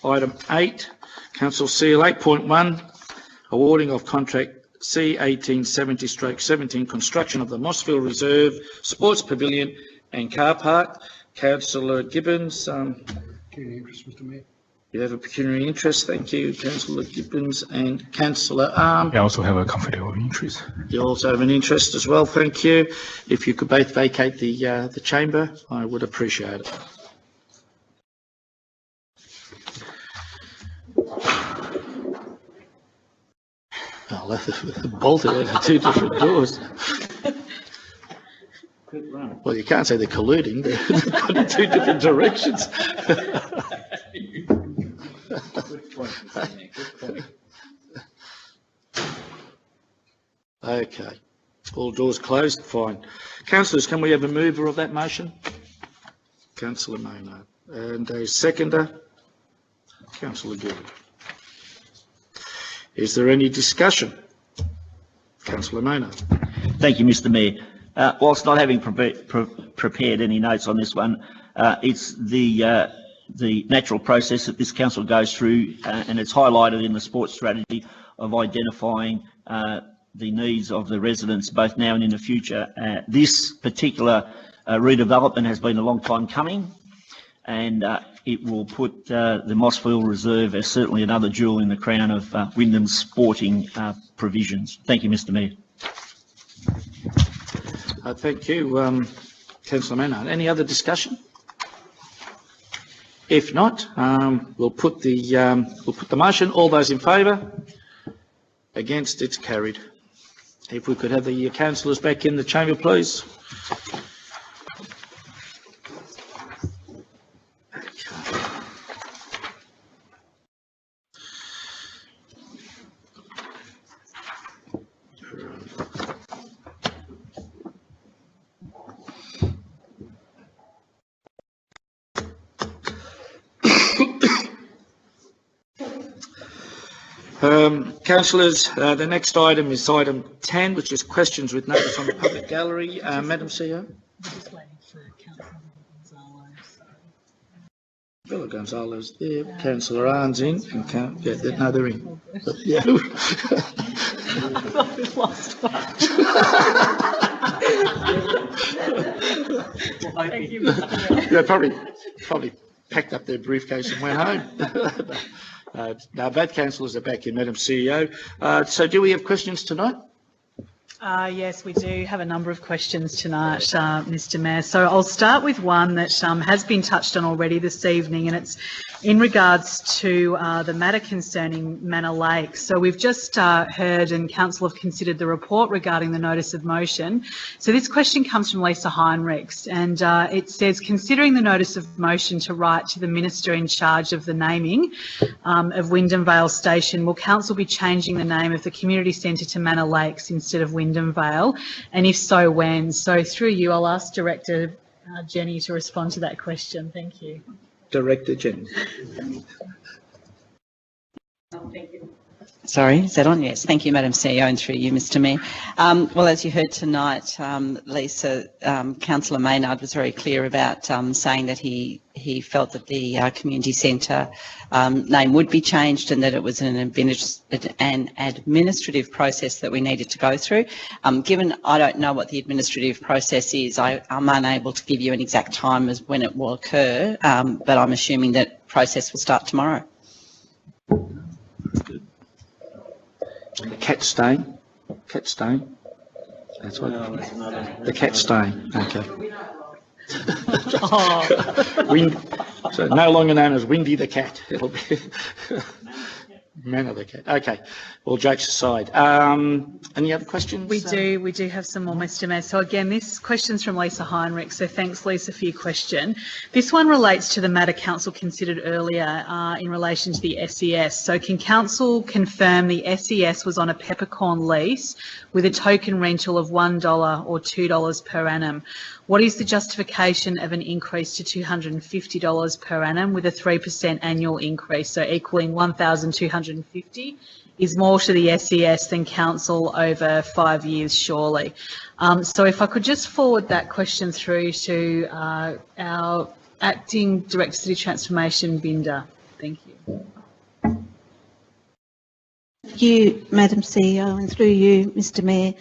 item 8, Council Seal 8.1, awarding of contract C1870/17, construction of the Mossville Reserve Sports Pavilion and Car Park. Councillor Gibbons. Pecuniary interest, Mr Mayor. You have a pecuniary interest. Thank you, Councillor Gibbons. And Councillor Arm. I also have a conflict of interest. You also have an interest as well. Thank you. If you could both vacate the chamber, I would appreciate it. Oh, bolted out of 2 different doors. Well, you can't say they're colluding. They're going in 2 different directions. Okay. All doors closed. Fine. Councillors, can we have a mover of that motion? Councillor Maynard. And a seconder? Councillor Gill. Is there any discussion? Councillor Maynard. Thank you, Mr Mayor. Whilst not having prepared any notes on this one, it's the natural process that this council goes through, and it's highlighted in the sports strategy of identifying the needs of the residents both now and in the future. This particular redevelopment has been a long time coming, and it will put the Mossville Reserve as certainly another jewel in the crown of Wyndham's sporting provisions. Thank you, Mr Mayor. Thank you, Councillor Maynard. Any other discussion? If not, we'll put the motion. All those in favour? Against? It's carried. If we could have the councillors back in the chamber, please. Councillors, the next item is item 10, which is questions with notice on the public gallery. Madam CEO. Just waiting for Councillor Gonzalo. Villa Gonzalo's there, Councillor Arn's in, and no, they're in. Yeah. We've lost one. Thank you, Mr. Mayor. They probably packed up their briefcase and went home. No, both councillors are back in, Madam CEO. So do we have questions tonight? Yes, we do have a number of questions tonight, Mr. Mayor. So I'll start with one that has been touched on already this evening, and it's in regards to the matter concerning Manor Lake. So we've just heard and Council have considered the report regarding the notice of motion. So this question comes from Lisa Heinrichs, and it says, considering the notice of motion to write to the Minister in charge of the naming of Wyndham Vale Station, will Council be changing the name of the community centre to Manor Lakes instead of Wyndham Vale? And if so, when? So through you, I'll ask Director Jenny to respond to that question. Thank you. Director Jenny. Sorry, is that on? Yes. Thank you, Madam CEO, and through you, Mr. Mayor. Well, as you heard tonight, Lisa, Councillor Maynard was very clear about saying that he felt that the community centre name would be changed and that it was an administrative process that we needed to go through. Given I don't know what the administrative process is, I'm unable to give you an exact time as when it will occur, but I'm assuming that process will start tomorrow. The cat stain. Cat stain. That's what. The cat stain. Okay. So no longer known as Windy the cat. It'll be Manor the cat. Okay. All jokes aside. Any other questions? We do have some more, Mr. Mayor. So again, this question's from Lisa Heinrich. So thanks, Lisa, for your question. This one relates to the matter Council considered earlier in relation to the SES. So can Council confirm the SES was on a peppercorn lease with a token rental of $1 or $2 per annum? What is the justification of an increase to $250 per annum with a 3% annual increase, so equaling $1,250? Is more to the SES than Council over 5 years, surely. So if I could just forward that question through to our Acting Director City Transformation, Binder. Thank you. Thank you, Madam CEO, and through you, Mr. Mayor.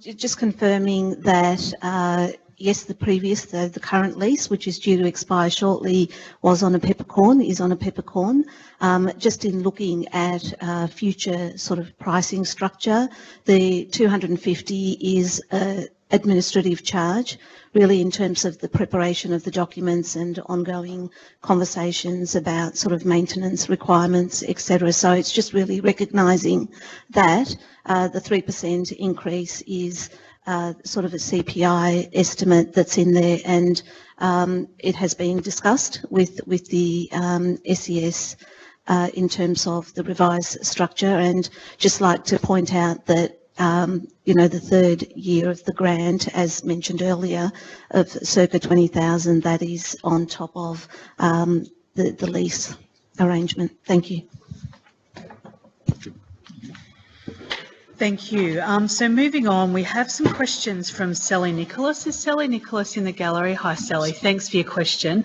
Just confirming that yes, the current lease, which is due to expire shortly, was on a peppercorn, is on a peppercorn. Just in looking at future sort of pricing structure, the 250 is an administrative charge, really in terms of the preparation of the documents and ongoing conversations about sort of maintenance requirements, etc. So it's just really recognising that the 3% increase is sort of a CPI estimate that's in there, and it has been discussed with the SES in terms of the revised structure. And just like to point out that you know, the third year of the grant, as mentioned earlier, of circa 20,000, that is on top of the lease arrangement. Thank you. Thank you. So moving on, we have some questions from Sally Nicholas. Is Sally Nicholas in the gallery? Hi, Sally. Thanks for your question.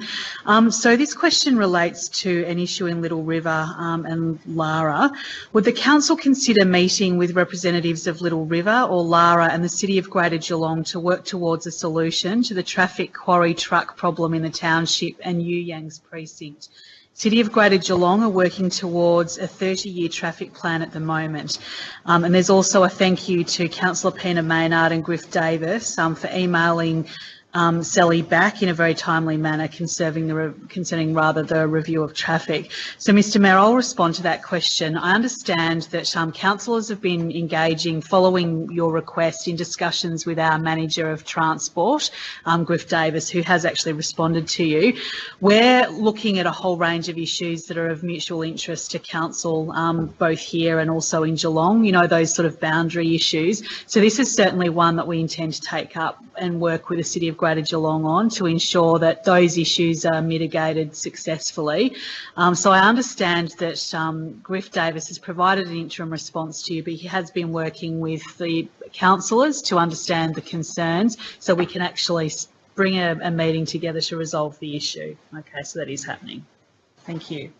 So this question relates to an issue in Little River and Lara. Would the council consider meeting with representatives of Little River or Lara and the City of Greater Geelong to work towards a solution to the traffic quarry truck problem in the township and Yu Yang's precinct? City of Greater Geelong are working towards a 30-year traffic plan at the moment. And there's also a thank you to Councillor Pina Maynard and Griff Davis for emailing Sally back in a very timely manner concerning the review of traffic. So, Mr. Mayor, I'll respond to that question. I understand that councillors have been engaging, following your request, in discussions with our Manager of Transport, Griff Davis, who has actually responded to you. We're looking at a whole range of issues that are of mutual interest to council, both here and also in Geelong, you know, those sort of boundary issues. So this is certainly one that we intend to take up and work with the City of Greater operated Geelong on to ensure that those issues are mitigated successfully. So I understand that Griff Davis has provided an interim response to you, but he has been working with the councillors to understand the concerns so we can actually bring a meeting together to resolve the issue. Okay, so that is happening. Thank you.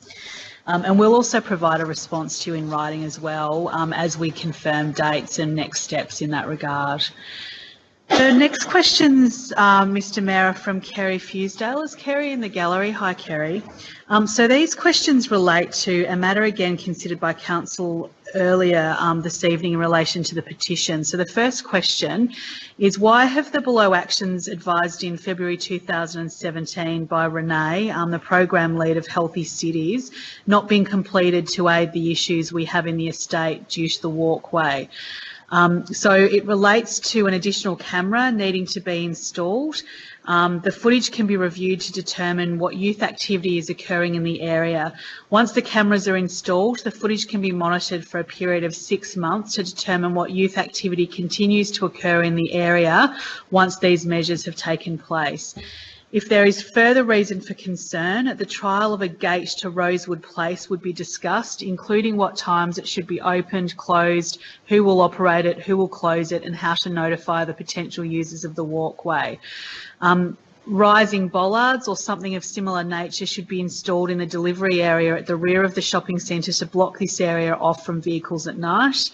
And we'll also provide a response to you in writing as well as we confirm dates and next steps in that regard. The next questions, Mr Mayor, are from Kerry Fusedale. Is Kerry in the gallery? Hi, Kerry. So these questions relate to a matter again considered by Council earlier this evening in relation to the petition. So the first question is, why have the below actions advised in February 2017 by Renee, the program lead of Healthy Cities, not been completed to aid the issues we have in the estate due to the walkway? So it relates to an additional camera needing to be installed. The footage can be reviewed to determine what youth activity is occurring in the area. Once the cameras are installed, the footage can be monitored for a period of 6 months to determine what youth activity continues to occur in the area once these measures have taken place. If there is further reason for concern, the trial of a gate to Rosewood Place would be discussed, including what times it should be opened, closed, who will operate it, who will close it, and how to notify the potential users of the walkway. Rising bollards or something of similar nature should be installed in the delivery area at the rear of the shopping centre to block this area off from vehicles at night.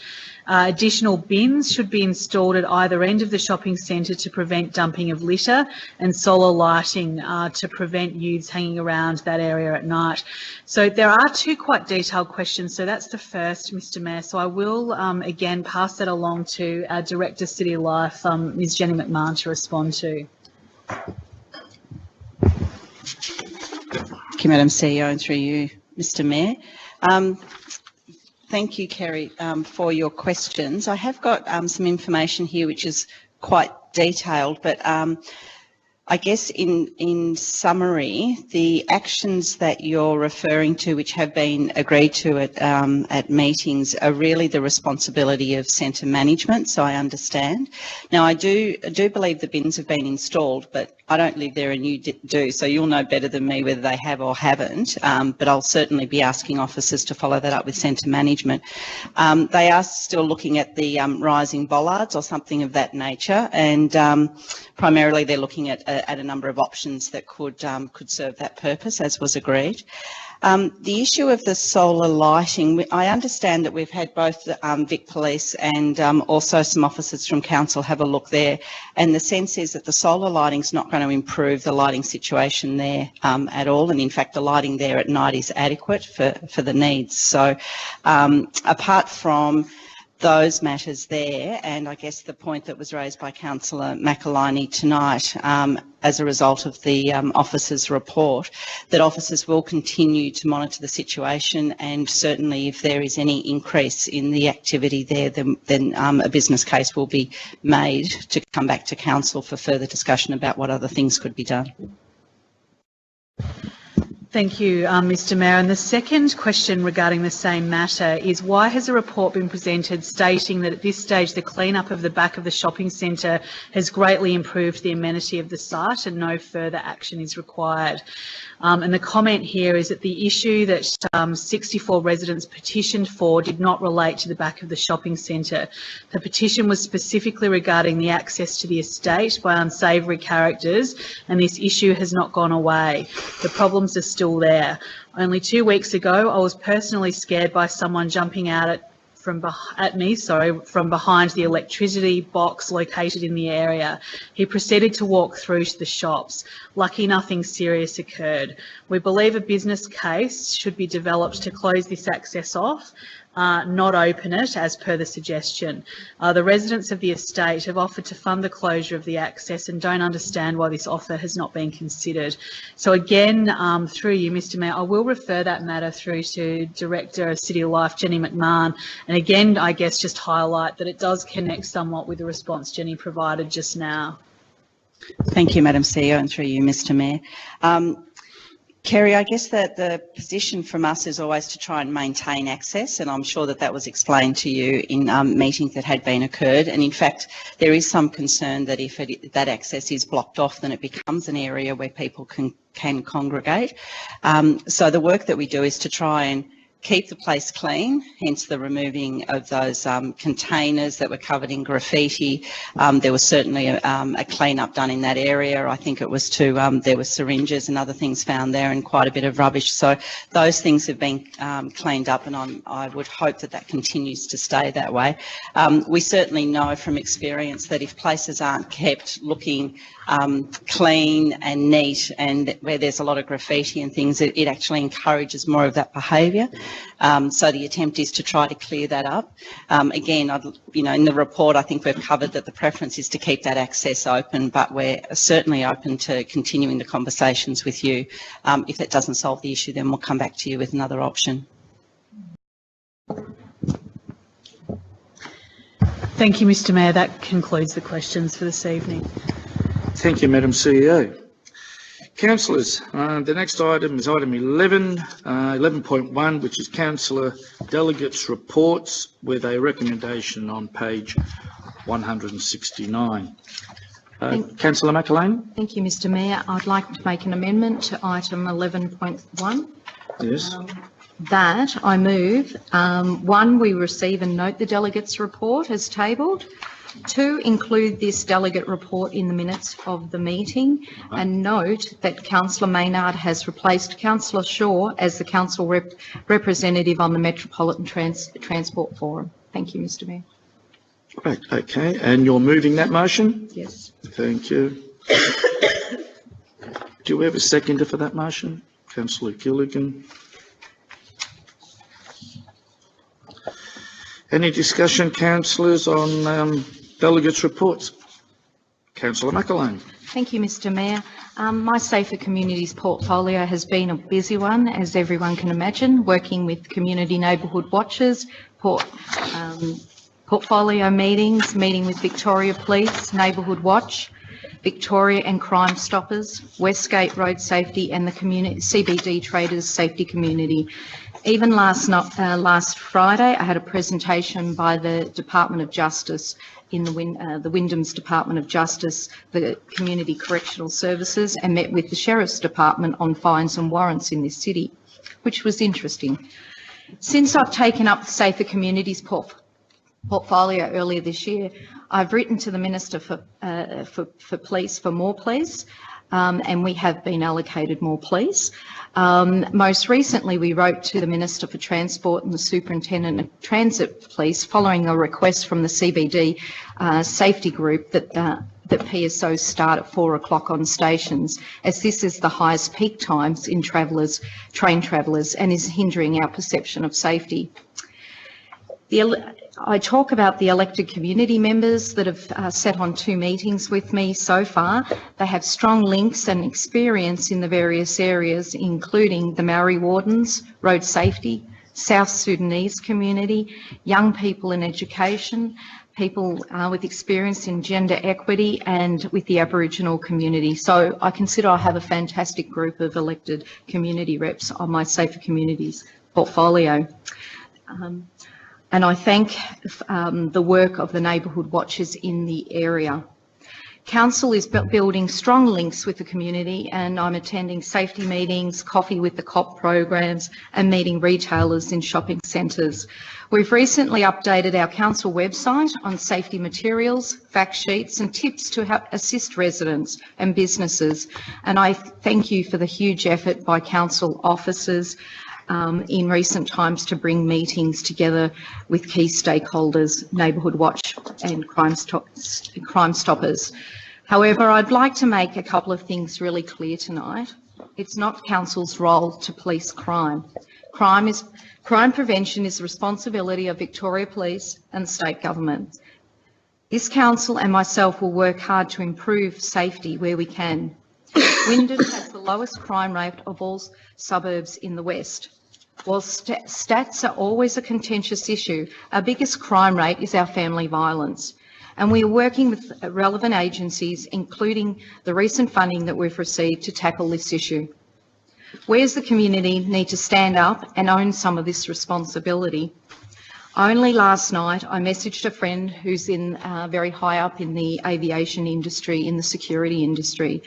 Additional bins should be installed at either end of the shopping centre to prevent dumping of litter, and solar lighting to prevent youths hanging around that area at night. So there are two quite detailed questions. So that's the first, Mr Mayor. So I will again pass that along to our Director City Life, Ms Jenny McMahon, to respond to. Thank you, Madam CEO, and through you, Mr Mayor. Thank you, Kerry, for your questions. I have got some information here which is quite detailed, but I guess in summary, the actions that you're referring to, which have been agreed to at meetings, are really the responsibility of centre management, so I understand. Now, I do believe the bins have been installed, but I don't live there and you do, so you'll know better than me whether they have or haven't, but I'll certainly be asking officers to follow that up with centre management. They are still looking at the rising bollards or something of that nature, and primarily they're looking at a number of options that could serve that purpose, as was agreed. The issue of the solar lighting, I understand that we've had both Vic Police and also some officers from Council have a look there, and the sense is that the solar lighting's not going to improve the lighting situation there at all, and in fact the lighting there at night is adequate for the needs. So apart from those matters there, and I guess the point that was raised by Councillor McElhiney tonight as a result of the officers' report, that officers will continue to monitor the situation, and certainly if there is any increase in the activity there, then a business case will be made to come back to Council for further discussion about what other things could be done. Thank you, Mr Mayor. And the second question regarding the same matter is, why has a report been presented stating that at this stage the clean-up of the back of the shopping centre has greatly improved the amenity of the site and no further action is required? And the comment here is that the issue that 64 residents petitioned for did not relate to the back of the shopping centre. The petition was specifically regarding the access to the estate by unsavoury characters, and this issue has not gone away. The problems are still there. Only 2 weeks ago, I was personally scared by someone jumping out from behind the electricity box located in the area. He proceeded to walk through to the shops. Lucky nothing serious occurred. We believe a business case should be developed to close this access off, not open it as per the suggestion. The residents of the estate have offered to fund the closure of the access and don't understand why this offer has not been considered. So again, through you, Mr Mayor, I will refer that matter through to Director of City Life, Jenny McMahon, and again, I guess just highlight that it does connect somewhat with the response Jenny provided just now. Thank you, Madam CEO, and through you, Mr Mayor. Kerry, I guess that the position from us is always to try and maintain access, and I'm sure that that was explained to you in meetings that had been occurred. And in fact, there is some concern that if that access is blocked off, then it becomes an area where people can congregate. So the work that we do is to try and keep the place clean, hence the removing of those containers that were covered in graffiti. There was certainly a clean-up done in that area. I think it was there were syringes and other things found there and quite a bit of rubbish. So those things have been cleaned up, and I would hope that that continues to stay that way. We certainly know from experience that if places aren't kept looking clean and neat, and where there's a lot of graffiti and things, it actually encourages more of that behaviour. So the attempt is to try to clear that up. Again, in the report, I think we've covered that the preference is to keep that access open, but we're certainly open to continuing the conversations with you. If that doesn't solve the issue, then we'll come back to you with another option. Thank you, Mr Mayor. That concludes the questions for this evening. Thank you, Madam CEO. Councillors, the next item is item 11.1, which is Councillor Delegates' Reports, with a recommendation on page 169. Councillor McElhaney? Thank you, Mr Mayor. I'd like to make an amendment to item 11.1. Yes. That I move, 1, we receive and note the Delegates' Report as tabled. 2, include this delegate report in the minutes of the meeting, and note that Councillor Maynard has replaced Councillor Shaw as the council representative on the Metropolitan Transport Forum. Thank you, Mr Mayor. Right, okay, and you're moving that motion? Yes. Thank you. Do we have a seconder for that motion? Councillor Gilligan. Any discussion, councillors, on delegates' reports? Councillor McElhaney. Thank you, Mr Mayor. My Safer Communities portfolio has been a busy one, as everyone can imagine, working with community neighbourhood watchers, portfolio meetings, meeting with Victoria Police, Neighbourhood Watch, Victoria and Crime Stoppers, Westgate Road Safety, and the community CBD Traders Safety Community. Even last Friday, I had a presentation by the Department of Justice in the Wyndham's Department of Justice, the Community Correctional Services, and met with the Sheriff's Department on fines and warrants in this city, which was interesting. Since I've taken up the Safer Communities portfolio earlier this year, I've written to the Minister for Police for more police, and we have been allocated more police. Most recently, we wrote to the Minister for Transport and the Superintendent of Transit Police following a request from the CBD safety group that PSOs start at 4 o'clock on stations, as this is the highest peak times in train travellers, and is hindering our perception of safety. I talk about the elected community members that have sat on 2 meetings with me so far. They have strong links and experience in the various areas, including the Maori Wardens, road safety, South Sudanese community, young people in education, people with experience in gender equity, and with the Aboriginal community. So I consider I have a fantastic group of elected community reps on my Safer Communities portfolio. And I thank the work of the neighbourhood watchers in the area. Council is building strong links with the community, and I'm attending safety meetings, coffee with the COP programs, and meeting retailers in shopping centres. We've recently updated our council website on safety materials, fact sheets and tips to help assist residents and businesses. And I thank you for the huge effort by council officers in recent times to bring meetings together with key stakeholders, Neighbourhood Watch and Crime Stoppers. However, I'd like to make a couple of things really clear tonight. It's not council's role to police crime. Crime prevention is the responsibility of Victoria Police and the state government. This council and myself will work hard to improve safety where we can. Wyndham has the lowest crime rate of all suburbs in the west. While stats are always a contentious issue, our biggest crime rate is our family violence. And we are working with relevant agencies, including the recent funding that we've received to tackle this issue. Where's the community need to stand up and own some of this responsibility? Only last night I messaged a friend who's very high up in the aviation industry, in the security industry,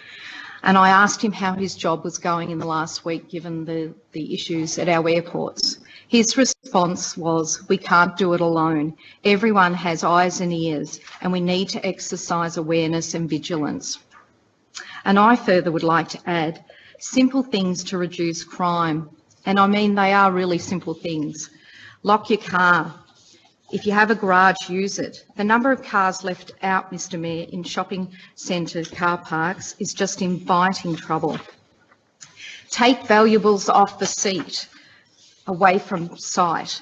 and I asked him how his job was going in the last week given the issues at our airports. His response was, "We can't do it alone. Everyone has eyes and ears, and we need to exercise awareness and vigilance." And I further would like to add, simple things to reduce crime. And I mean, they are really simple things. Lock your car. If you have a garage, use it. The number of cars left out, Mr. Mayor, in shopping centre car parks is just inviting trouble. Take valuables off the seat, away from sight.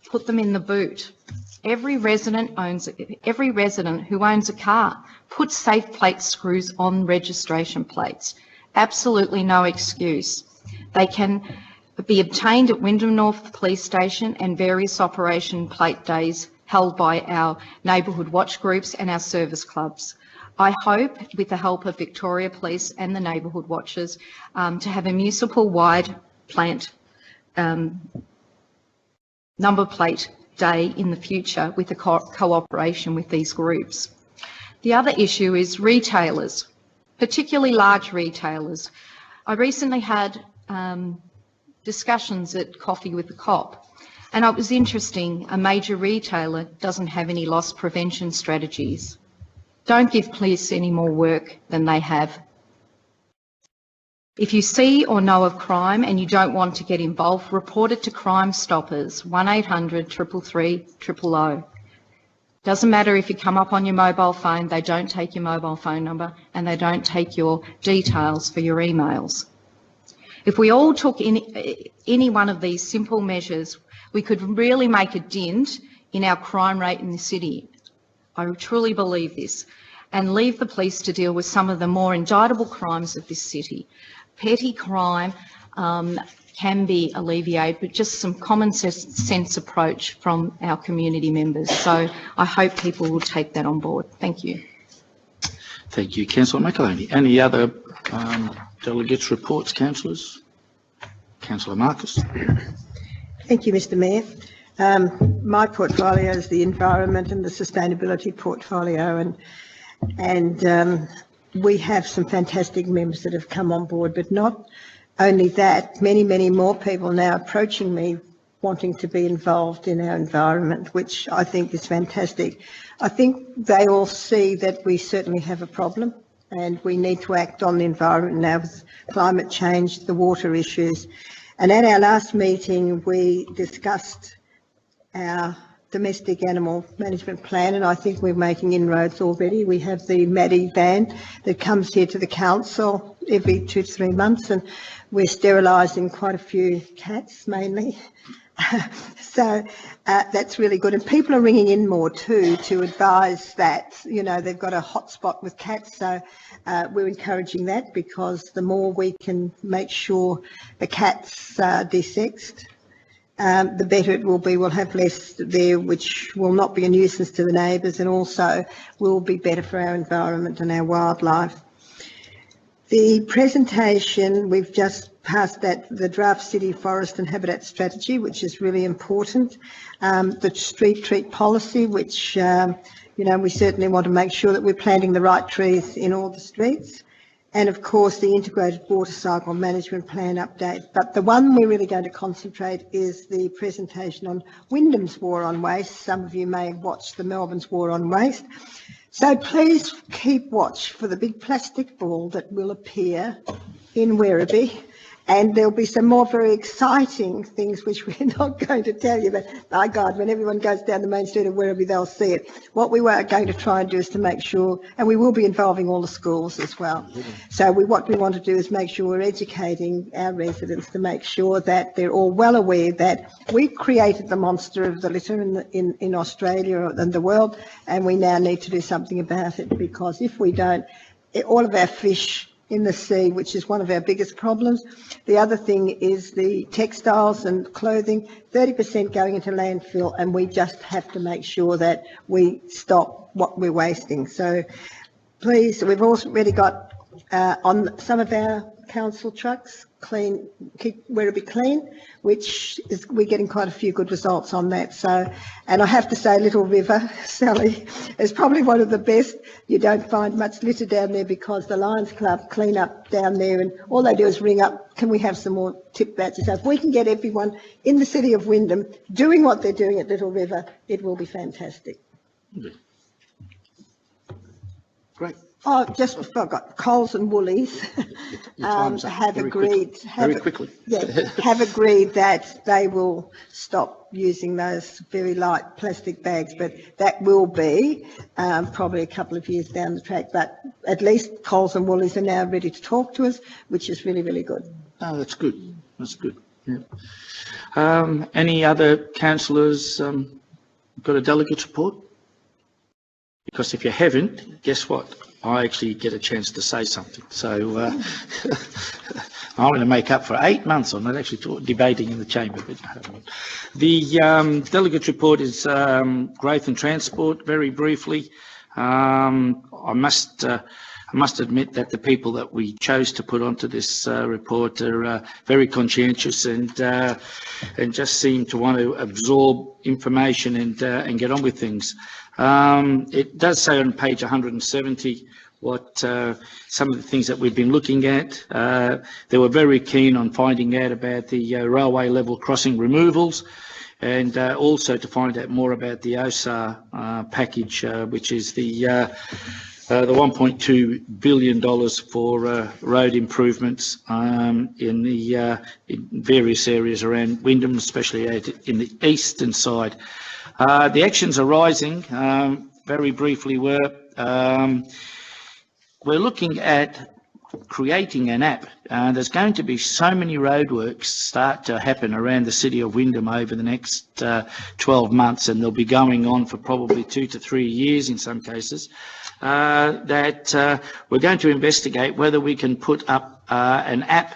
Put them in the boot. Every resident who owns a car, put safe plate screws on registration plates. Absolutely no excuse. They can be obtained at Wyndham North Police Station and various operation plate days held by our neighbourhood watch groups and our service clubs. I hope, with the help of Victoria Police and the neighbourhood watchers, to have a municipal-wide plant number plate day in the future with the cooperation with these groups. The other issue is retailers, particularly large retailers. I recently had discussions at Coffee with the Cop, and it was interesting. A major retailer doesn't have any loss prevention strategies. Don't give police any more work than they have. If you see or know of crime and you don't want to get involved, report it to Crime Stoppers, 1800 333 000. Doesn't matter if you come up on your mobile phone, they don't take your mobile phone number and they don't take your details for your emails. If we all took any one of these simple measures, we could really make a dent in our crime rate in the city. I truly believe this, and leave the police to deal with some of the more indictable crimes of this city. Petty crime can be alleviated, but just some common sense approach from our community members. So I hope people will take that on board. Thank you. Thank you, Councillor McAloney. Any other delegates' reports, councillors? Councillor Marcus. Thank you, Mr. Mayor. My portfolio is the environment and the sustainability portfolio, and we have some fantastic members that have come on board, but not only that, many more people now approaching me wanting to be involved in our environment, which I think is fantastic. I think they all see that we certainly have a problem and we need to act on the environment now with climate change, the water issues. And at our last meeting, we discussed our domestic animal management plan, and I think we're making inroads already. We have the Maddie van that comes here to the council every 2 to 3 months, and we're sterilising quite a few cats mainly. So that's really good, and people are ringing in more too to advise that, you know, they've got a hot spot with cats. So we're encouraging that, because the more we can make sure the cats are desexed, the better it will be. We'll have less there, which will not be a nuisance to the neighbours, and also will be better for our environment and our wildlife. The presentation, we've just passed that, the draft city forest and habitat strategy, which is really important. The street treat policy, which, you know, we certainly want to make sure that we're planting the right trees in all the streets. And of course, the integrated water cycle management plan update. But the one we're really going to concentrate is the presentation on Wyndham's war on waste. Some of you may have watched the Melbourne's war on waste. So please keep watch for the big plastic ball that will appear in Werribee. And there'll be some more very exciting things which we're not going to tell you, but my God, when everyone goes down the main street of Werribee, they'll see it. What we were going to try and do is to make sure, and we will be involving all the schools as well. So what we want to do is make sure we're educating our residents to make sure that they're all well aware that we created the monster of the litter in Australia and the world, and we now need to do something about it, because if we don't, all of our fish in the sea, which is one of our biggest problems. The other thing is the textiles and clothing, 30% going into landfill, and we just have to make sure that we stop what we're wasting. So please, we've already got on some of our council trucks, clean, keep Werribee clean, which is, we're getting quite a few good results on that. So, and I have to say Little River, Sally, is probably one of the best. You don't find much litter down there because the Lions Club clean up down there, and all they do is ring up, can we have some more tip badges? So if we can get everyone in the city of Wyndham doing what they're doing at Little River, it will be fantastic. Great. Oh, just forgot, Coles and Woolies have agreed. Very quickly. Yeah, have agreed that they will stop using those very light plastic bags, but that will be probably a couple of years down the track. But at least Coles and Woolies are now ready to talk to us, which is really, really good. Oh, that's good. That's good. Yeah. Any other councillors got a delegate's report? Because if you haven't, guess what? I actually get a chance to say something. So I'm going to make up for 8 months on not actually debating in the chamber. But the delegate's report is growth and transport. Very briefly, I must admit that the people that we chose to put onto this report are very conscientious and just seem to want to absorb information and get on with things. It does say on page 170 what some of the things that we've been looking at. They were very keen on finding out about the railway level crossing removals, and also to find out more about the OSAR package, which is the $1.2 billion for road improvements in the in various areas around Wyndham, especially in the eastern side. The actions arising, very briefly, we're looking at creating an app. There's going to be so many roadworks start to happen around the city of Wyndham over the next 12 months, and they'll be going on for probably 2 to 3 years in some cases, that we're going to investigate whether we can put up an app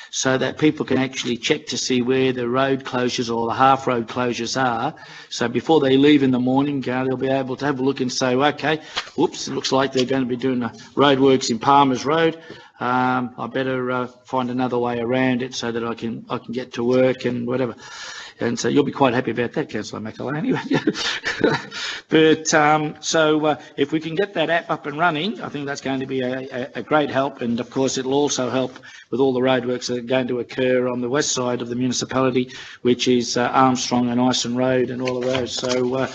so that people can actually check to see where the road closures or the half road closures are. So before they leave in the morning, they'll be able to have a look and say, okay, whoops, it looks like they're going to be doing the roadworks in Palmer's Road. I better find another way around it so that I can get to work and whatever. And so you'll be quite happy about that, Councillor McElwain, anyway. But so if we can get that app up and running, I think that's going to be a great help. And of course, it'll also help with all the roadworks that are going to occur on the west side of the municipality, which is Armstrong and Ison Road and all of those. So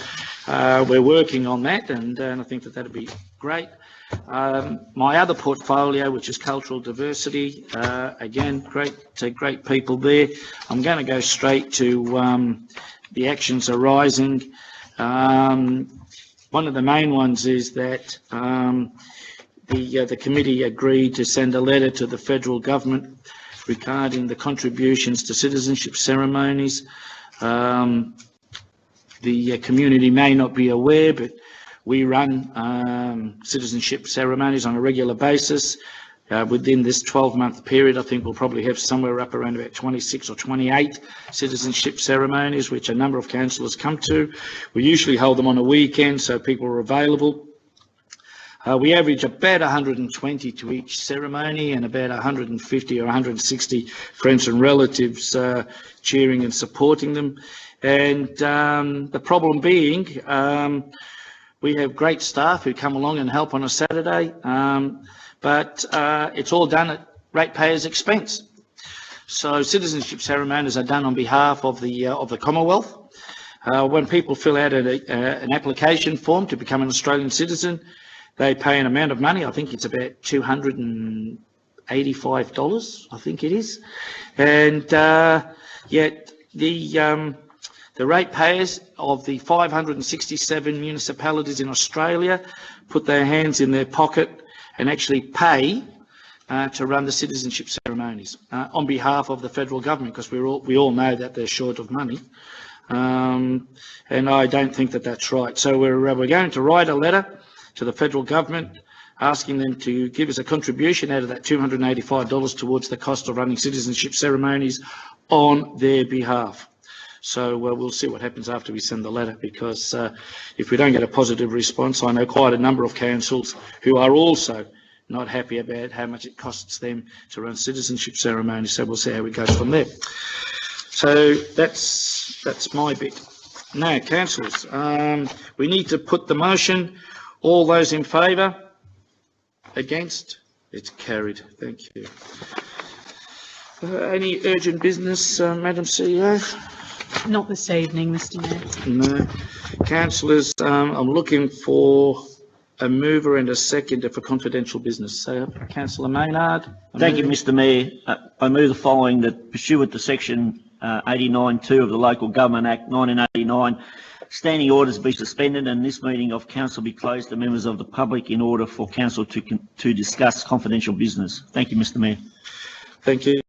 we're working on that, and I think that that'll be great. My other portfolio, which is cultural diversity, again, great people there. I'm going to go straight to the actions arising. One of the main ones is that the committee agreed to send a letter to the federal government regarding the contributions to citizenship ceremonies. The community may not be aware, but we run citizenship ceremonies on a regular basis. Within this 12-month period, I think we'll probably have somewhere up around about 26 or 28 citizenship ceremonies, which a number of councillors come to. We usually hold them on a weekend, so people are available. We average about 120 to each ceremony and about 150 or 160 friends and relatives cheering and supporting them. And the problem being, we have great staff who come along and help on a Saturday, but it's all done at ratepayers' expense. So citizenship ceremonies are done on behalf of the Commonwealth. When people fill out an application form to become an Australian citizen, they pay an amount of money. I think it's about $285, I think it is, and yet the ratepayers of the 567 municipalities in Australia put their hands in their pocket and actually pay to run the citizenship ceremonies on behalf of the federal government, because we all know that they're short of money, and I don't think that that's right. So we're going to write a letter to the federal government asking them to give us a contribution out of that $285 towards the cost of running citizenship ceremonies on their behalf. So we'll see what happens after we send the letter, because if we don't get a positive response, I know quite a number of councils who are also not happy about how much it costs them to run citizenship ceremonies. So we'll see how it goes from there. So that's my bit. Now, councillors, we need to put the motion. All those in favour? Against? It's carried. Thank you. Any urgent business, Madam CEO? Not this evening, Mr Mayor. No. Councillors, I'm looking for a mover and a seconder for confidential business. So, Councillor Maynard. Thank you, Mr Mayor. I move the following, that pursuant to section 89(2) of the Local Government Act 1989, standing orders be suspended and this meeting of council be closed to members of the public in order for council to discuss confidential business. Thank you, Mr Mayor. Thank you.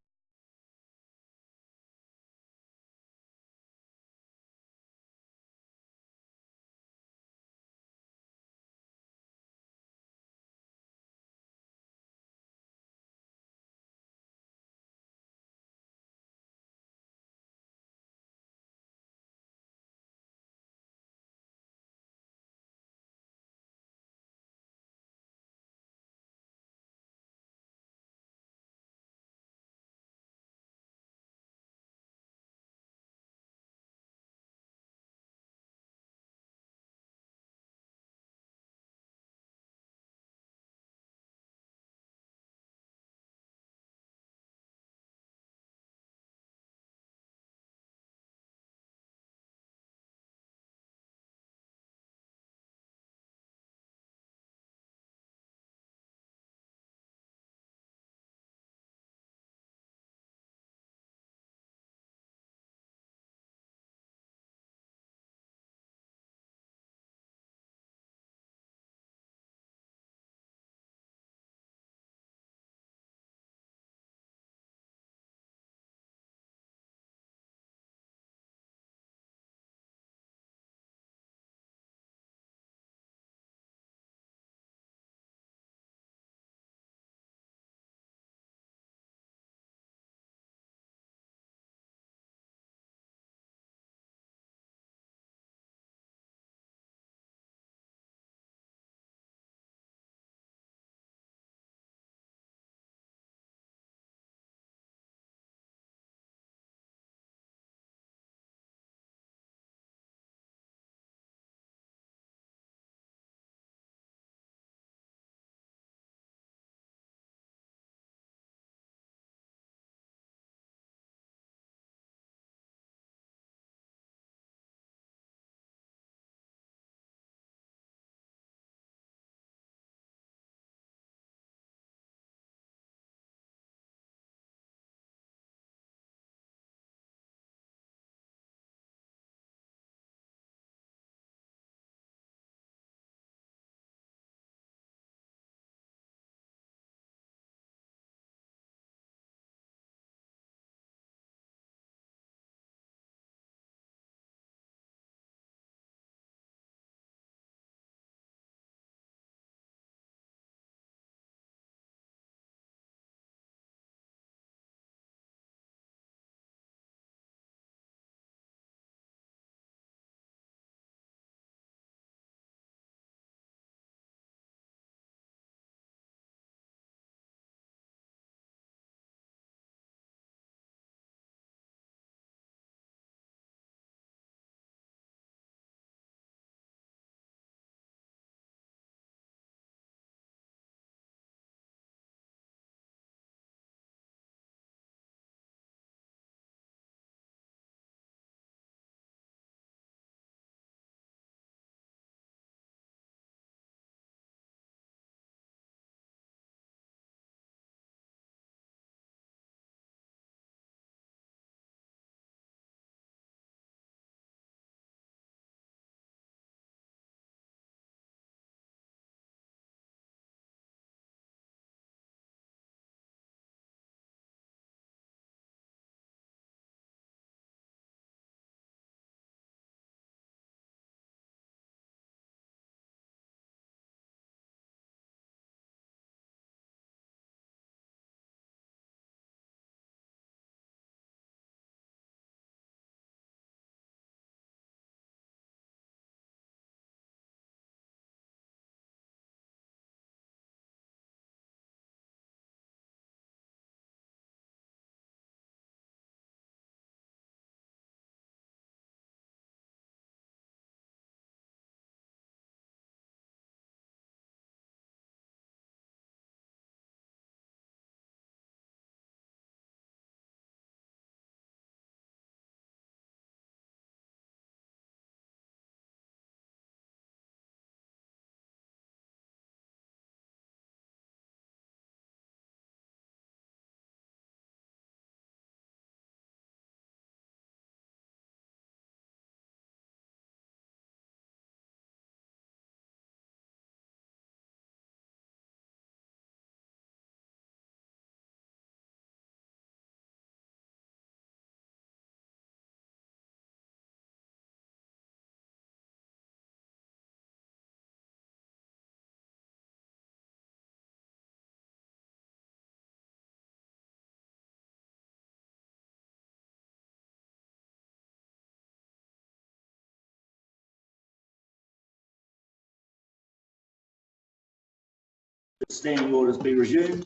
Standing orders be resumed.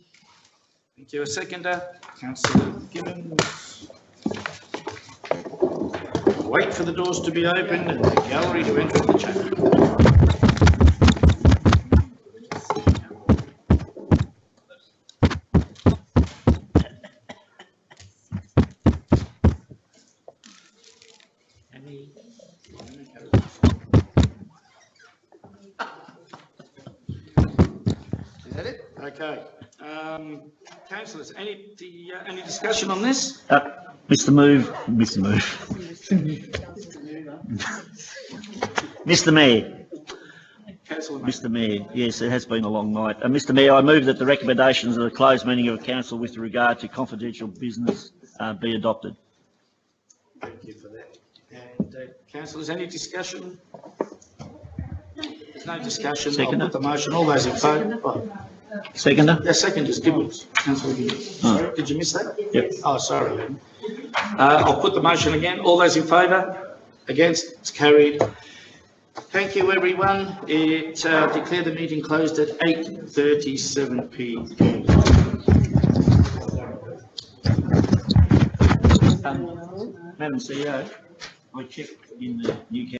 Thank you. A seconder, Councillor Gibbons. Wait for the doors to be opened and the gallery to enter the chamber. Is that it? Okay. Councillors, any discussion on this? Mr. Mayor. Mr. Mayor, yes, it has been a long night. Mr. Mayor, I move that the recommendations of the closed meeting of council with regard to confidential business be adopted. Thank you for that. And councillors, any discussion? There's no discussion. Seconder. I'll put the motion. All those in favour? Seconder? The second is Gibbons. Councillor Gibbons. Sorry, did you miss that? Yep. Oh, sorry. I'll put the motion again. All those in favour? Against? It's carried. Thank you, everyone. Declare the meeting closed at 8:37 p.m. Madam CEO, I checked in the new council.